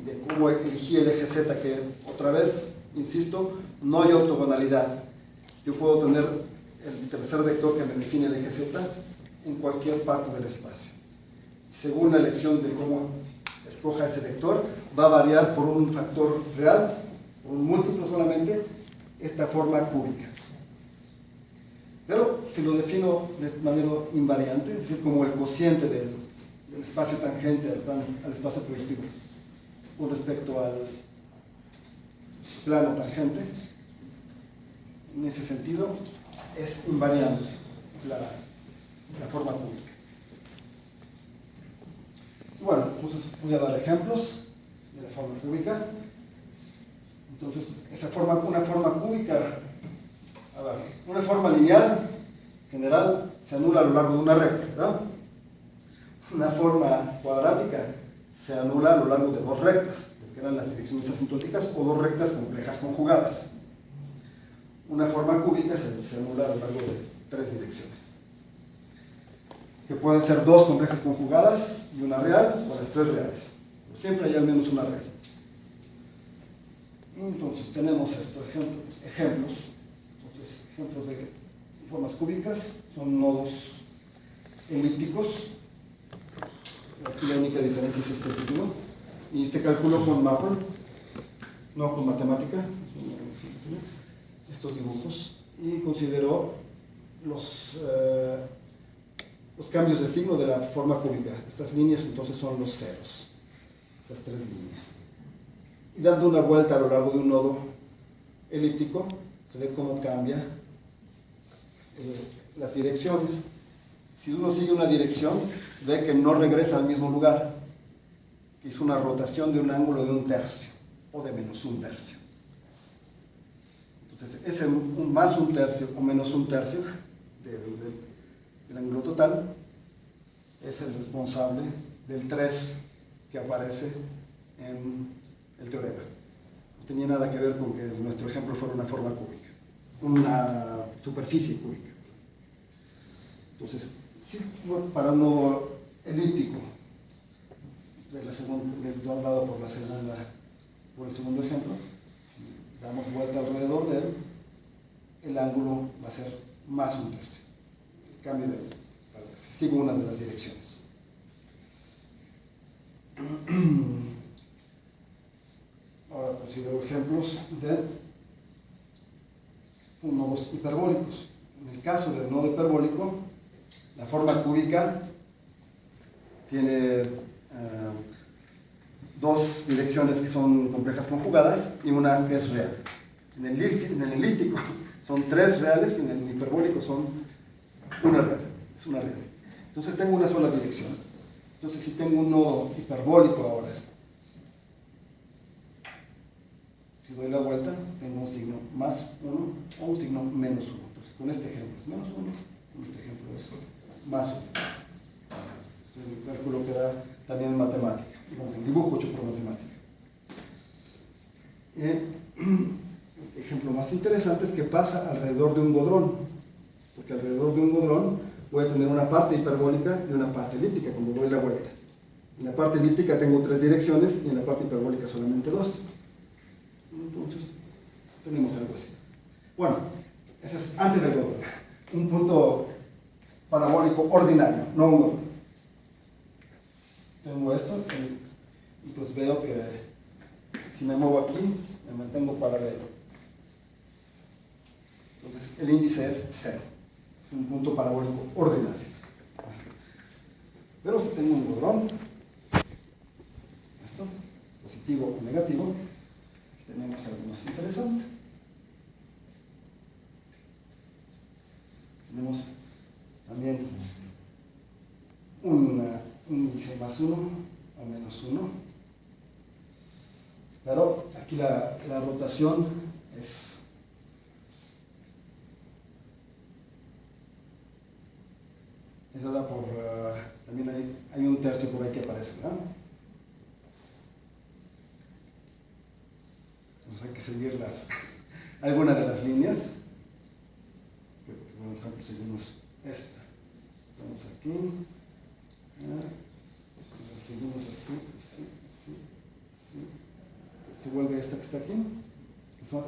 de cómo elegí el eje Z, que otra vez, insisto, no hay ortogonalidad. Yo puedo tener el tercer vector que me define el eje Z en cualquier parte del espacio. Según la elección de cómo escoja ese vector, va a variar por un factor real, por un múltiplo solamente, esta forma cúbica. Pero si lo defino de manera invariante, es decir, como el cociente del espacio tangente al espacio proyectivo con respecto al plano tangente, en ese sentido es invariante la forma cúbica. Bueno, entonces voy a dar ejemplos de la forma cúbica. Entonces, una forma cúbica, una forma lineal general se anula a lo largo de una recta, ¿verdad? Una forma cuadrática se anula a lo largo de dos rectas, que eran las direcciones asintóticas, o dos rectas complejas conjugadas. Una forma cúbica se anula a lo largo de tres direcciones, que pueden ser dos complejas conjugadas y una real, o las tres reales. Siempre hay al menos una real. Entonces tenemos estos ejemplos. Entonces, ejemplos de formas cúbicas son nodos elípticos. Aquí la única diferencia es este signo. Y se calculó con Maple, no con matemática, estos dibujos. Y consideró los cambios de signo de la forma cúbica. Estas líneas entonces son los ceros, esas tres líneas. Y dando una vuelta a lo largo de un nodo elíptico, se ve cómo cambia las direcciones. Si uno sigue una dirección, ve que no regresa al mismo lugar, que hizo una rotación de un ángulo de 1/3 o de menos 1/3. Entonces, ese más 1/3 o menos 1/3 del ángulo total es el responsable del 3 que aparece en el teorema. No tenía nada que ver con que nuestro ejemplo fuera una forma cúbica, una superficie cúbica. Entonces, sí, para un nodo elíptico dado por el segundo ejemplo, si damos vuelta alrededor de él, el ángulo va a ser más 1/3. El cambio si sigo una de las direcciones. Ahora considero ejemplos de nodos hiperbólicos. En el caso del nodo hiperbólico, la forma cúbica tiene dos direcciones que son complejas conjugadas y una que es real. En el elíptico son tres reales y en el hiperbólico son una real. Es una real. Entonces tengo una sola dirección. Entonces si tengo un nodo hiperbólico ahora, si doy la vuelta, tengo un signo más 1 o un signo menos 1. Entonces, con este ejemplo es menos 1, con este ejemplo es más 1. El cálculo que da también en matemática, digamos, en dibujo hecho por matemática. El ejemplo más interesante es que pasa alrededor de un godrón, porque alrededor de un godrón voy a tener una parte hiperbólica y una parte elíptica cuando doy la vuelta. En la parte elíptica tengo tres direcciones y en la parte hiperbólica solamente dos. Entonces, tenemos algo así. Bueno, eso es antes del godrón. Un punto parabólico ordinario, no un godrón. Tengo esto y pues veo que si me muevo aquí, me mantengo paralelo. Entonces, el índice es 0. Es un punto parabólico ordinario. Pero si tengo un godrón, esto, positivo o negativo, tenemos algo más interesante. Tenemos también un índice más 1 o menos 1. Pero aquí la rotación es dada por, también hay un tercio por ahí que aparece, ¿verdad? Entonces hay que seguir algunas de las líneas. conseguimos esta. Estamos aquí. Seguimos así, así, así, así. Se vuelve esta que está aquí.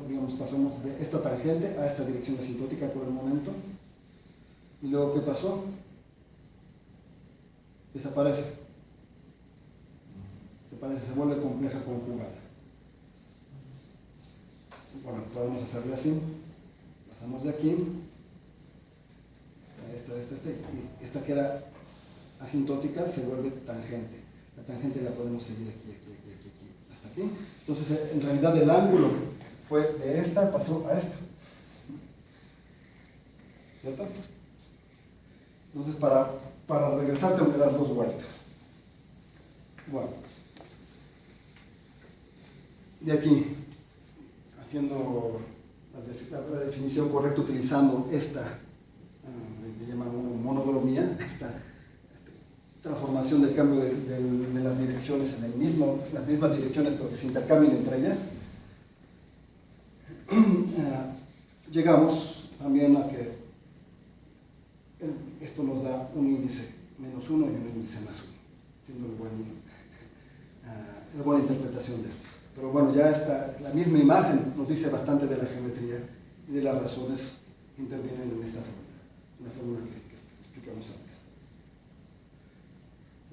Digamos, pasamos de esta tangente a esta dirección asintótica por el momento. Y luego, ¿qué pasó? Desaparece. Se vuelve compleja conjugada. Bueno, podemos hacerle así. Pasamos de aquí a esta, y esta que era asintótica se vuelve tangente. La tangente la podemos seguir aquí, hasta aquí. Entonces, en realidad el ángulo fue de esta, pasó a esta. ¿Cierto? Entonces, para regresar tengo que dar dos vueltas. Bueno, de aquí, haciendo la definición correcta, utilizando esta, le llaman monodromía, esta transformación del cambio de las direcciones en las mismas direcciones, pero que se intercambian entre ellas, llegamos también a que esto nos da un índice -1 y un índice +1, siendo la buena interpretación de esto. Pero bueno, ya la misma imagen nos dice bastante de la geometría y de las razones que intervienen en esta fórmula, una fórmula que explicamos antes.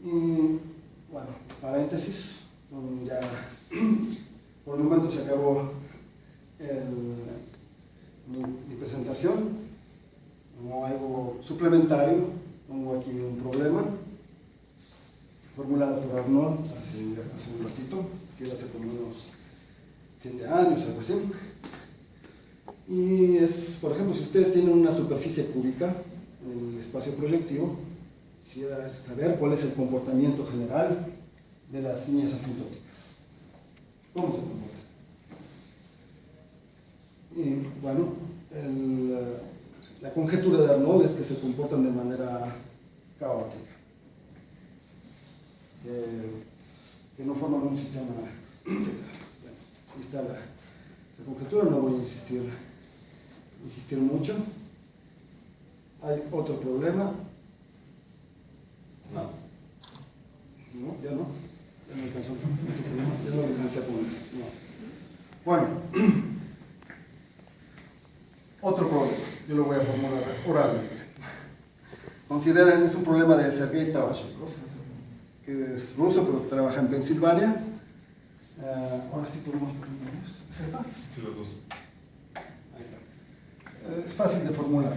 Y bueno, paréntesis, ya por el momento se acabó mi presentación. Como algo suplementario, pongo aquí un problema formulado por Arnold hace un ratito, hace como unos 7 años, algo así. Y es, por ejemplo, si ustedes tienen una superficie cúbica en el espacio proyectivo, quisiera saber cuál es el comportamiento general de las líneas asintóticas. ¿Cómo se comportan? Y bueno, la conjetura de Arnold es que se comportan de manera caótica, que no forman un sistema. Ahí está la conjetura, no voy a insistir mucho. Hay otro problema. No, ya no. Ya no alcanzó. Ya no alcancé a poner. No. Bueno, otro problema. Yo lo voy a formular oralmente. Consideren, es un problema de Sergei Tabashekov, que es ruso, pero que trabaja en Pensilvania. Ahora sí podemos poner. ¿Es esta? Sí, los dos. Ahí está. Es fácil de formular.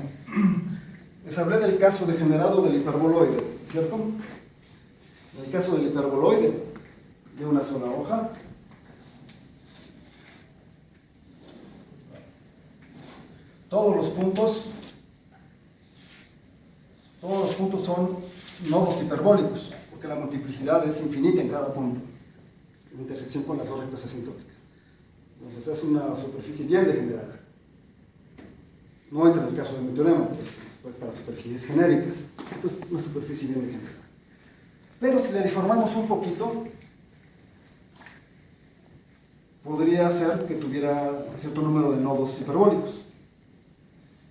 Les hablé del caso degenerado del hiperboloide, ¿cierto? En el caso del hiperboloide, de una sola hoja, todos los puntos son nodos hiperbólicos, porque la multiplicidad es infinita en cada punto, en intersección con las dos rectas asintóticas. Entonces es una superficie bien degenerada. No entra en el caso de mi teorema, pues para superficies genéricas. Esto es una superficie bien degenerada. Pero si le deformamos un poquito, podría ser que tuviera un cierto número de nodos hiperbólicos.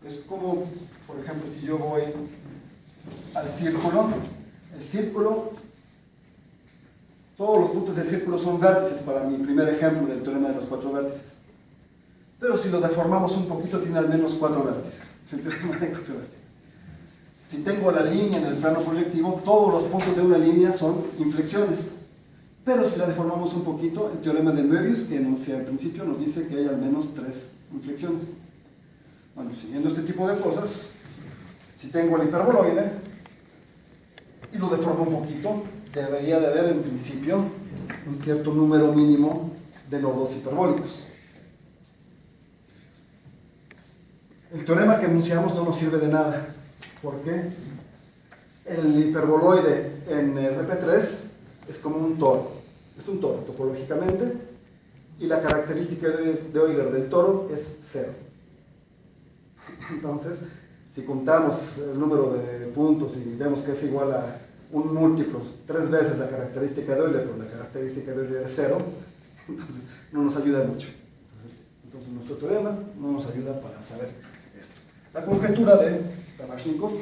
Es como, por ejemplo, si yo voy al círculo, el círculo, todos los puntos del círculo son vértices para mi primer ejemplo del teorema de los 4 vértices. Pero si lo deformamos un poquito, tiene al menos 4 vértices. Es el teorema de 4 vértices. Si tengo la línea en el plano proyectivo, todos los puntos de una línea son inflexiones. Pero si la deformamos un poquito, el teorema de Möbius, que enuncié al principio, nos dice que hay al menos 3 inflexiones. Bueno, siguiendo este tipo de cosas, si tengo el hiperboloide y lo deformo un poquito, debería de haber en principio un cierto número mínimo de nodos hiperbólicos. El teorema que enunciamos no nos sirve de nada, porque el hiperboloide en RP3 es como un toro, es un toro topológicamente, y la característica de Euler del toro es 0. Entonces, si contamos el número de puntos y vemos que es igual a un múltiplo, 3 veces la característica de Euler, pero la característica de Euler es 0, entonces no nos ayuda mucho. Entonces nuestro teorema no nos ayuda para saber esto. La conjetura de Tabachnikov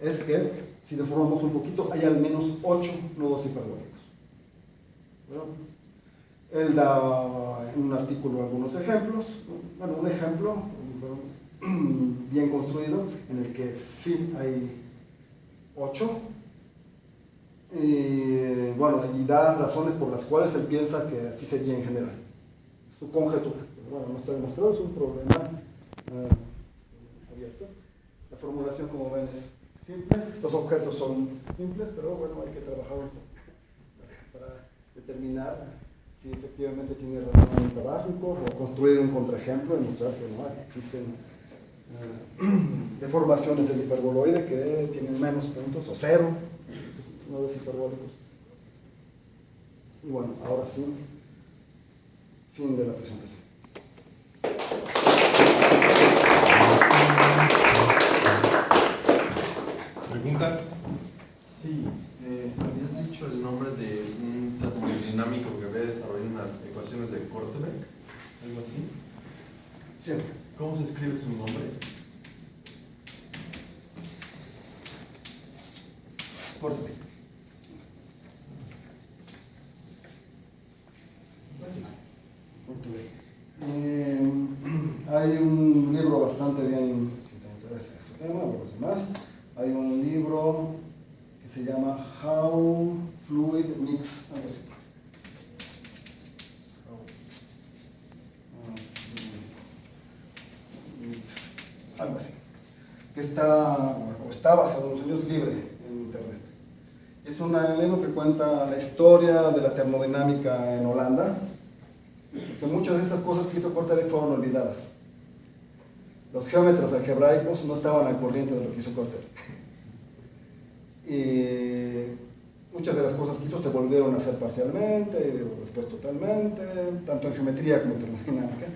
es que, si deformamos un poquito, hay al menos 8 nodos hiperbólicos. ¿Verdad? Él da en un artículo algunos ejemplos. Bueno, un ejemplo bien construido en el que sí hay 8. Y bueno, y da razones por las cuales él piensa que así sería en general. Su conjetura. Bueno, no está demostrado, es un problema abierto. La formulación, como ven, es simple. Los objetos son simples, pero bueno, hay que trabajar para determinar si efectivamente tiene razón el Tabachnikov, o construir un contraejemplo, demostrar que no existen deformaciones del hiperboloide que tienen menos puntos, o 0 nodos hiperbólicos. Y bueno, ahora sí, fin de la presentación. ¿Preguntas? Sí, habías dicho el nombre de un termodinámico que había desarrollado unas ecuaciones de Korteweg, algo así. Sí. ¿Cómo se escribe su nombre? Korteweg. Hay un libro bastante bien, si te interesa ese tema, o los demás, hay un libro que se llama How Fluid Mix, algo así. Algo así, que está basado en los años libre en internet. Es un libro que cuenta la historia de la termodinámica en Holanda, que muchas de esas cosas que hizo Korteweg fueron olvidadas. Los geómetras algebraicos no estaban al corriente de lo que hizo Korteweg. Y muchas de las cosas que hizo se volvieron a hacer parcialmente, y después totalmente, tanto en geometría como en termodinámica.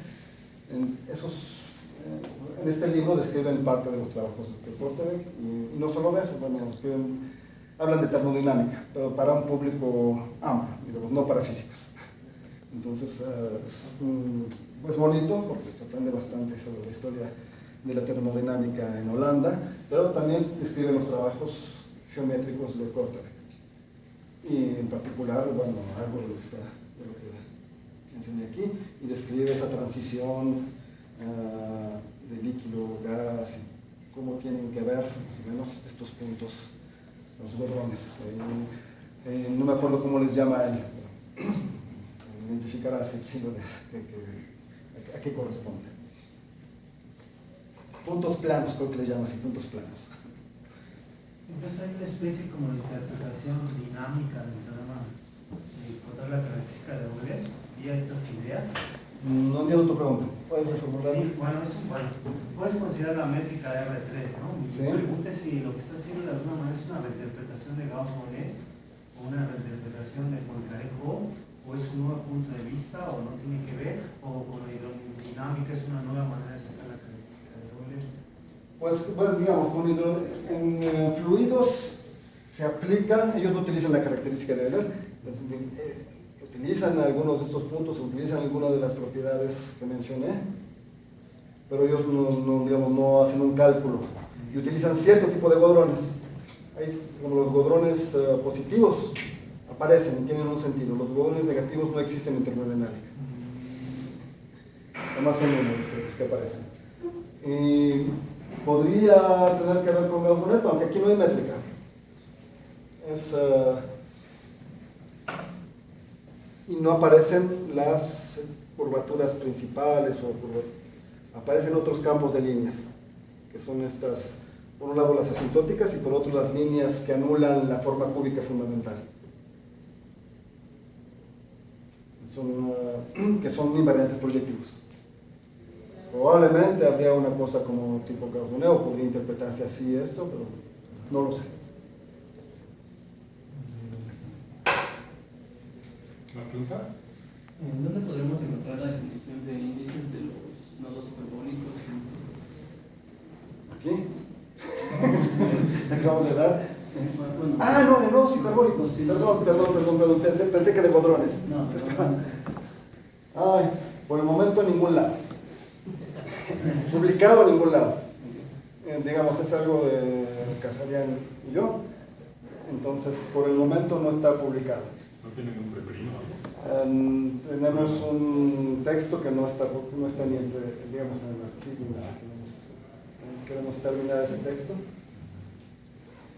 En este libro describen parte de los trabajos de Korteweg, y no solo de eso, bueno, hablan de termodinámica, pero para un público amplio, digamos, no para físicos. Entonces es bonito porque se aprende bastante sobre la historia de la termodinámica en Holanda, pero también describe los trabajos geométricos de Korteweg. Y en particular, bueno, algo de lo que mencioné aquí, y describe esa transición de líquido, gas, y cómo tienen que ver, más o menos, estos puntos, los godrones. No me acuerdo cómo les llama él, pero identificará ese siglo a qué corresponde. Puntos planos, creo que le llama así, puntos planos. Entonces hay una especie como de interpretación dinámica del programa de encontrar la característica de Euler y a estas ideas. No entiendo tu pregunta. ¿Puedes reformularla? Sí, bueno, puedes considerar la métrica R3, ¿no? Mi Sí. pregunta es si lo que está haciendo de alguna manera es una reinterpretación de Gauss-Bonnet o una reinterpretación de Poincaré-Gaudí, o es un nuevo punto de vista, o no tiene que ver, o la hidrodinámica es una nueva manera de sacar la característica de Euler. Pues digamos, en fluidos se aplica, ellos no utilizan la característica de Euler, utilizan algunos de estos puntos, utilizan algunas de las propiedades que mencioné, pero ellos no hacen un cálculo y utilizan cierto tipo de godrones. Como los godrones positivos aparecen y tienen un sentido, los godrones negativos no existen en termodinámica. Además son los que aparecen. Y podría tener que ver con Gauss-Bonnet, aunque aquí no hay métrica. Y no aparecen las curvaturas principales, aparecen otros campos de líneas, que son estas, por un lado las asintóticas y por otro las líneas que anulan la forma cúbica fundamental. Que son invariantes proyectivos. Probablemente habría una cosa como tipo Gauss-Bonnet, o podría interpretarse así esto, pero no lo sé. ¿Una pregunta? ¿Dónde podremos encontrar la definición de índices de los nodos hiperbólicos? ¿Aquí? Acabamos de dar. Bueno, No, de nodos hiperbólicos. Sí. Perdón. Pensé que de godrones. no, Por el momento en ningún lado. Publicado en ningún lado. digamos, es algo de Casarian y yo. Entonces, por el momento no está publicado. ¿No tienen un preferido? Tenemos un texto que no está ni digamos, en el archivo ni nada. Queremos terminar ese texto.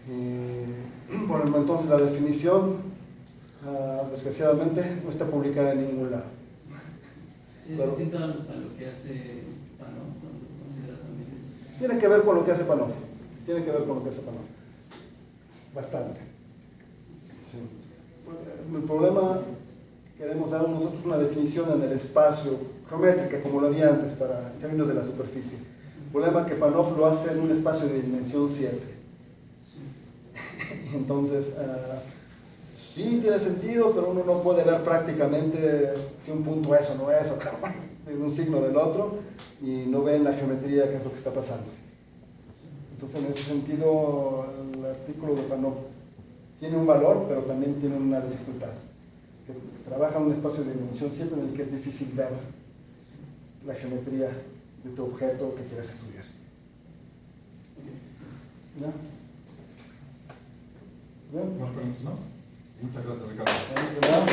Y, por entonces la definición, desgraciadamente, no está publicada en ningún lado. Es Claro. distinto a lo que hace Pano, cuando considera también eso. Tiene que ver con lo que hace Panoff. Tiene que ver con lo que hace Panoff. Bastante. Sí. El problema, queremos dar nosotros una definición en el espacio, geométrica, como lo había antes, en términos de la superficie. El problema es que Panoff lo hace en un espacio de dimensión 7. Entonces, sí tiene sentido, pero uno no puede ver prácticamente si un punto es o no es, o un signo del otro, y no ve en la geometría qué es lo que está pasando. Entonces, en ese sentido, el artículo de Panoff tiene un valor, pero también tiene una dificultad. Que trabaja en un espacio de dimensión 7 en el que es difícil ver la geometría de tu objeto que quieras estudiar. ¿Ya? ¿Ya? Más preguntas, ¿no? Muchas gracias, Ricardo. ¿Ya?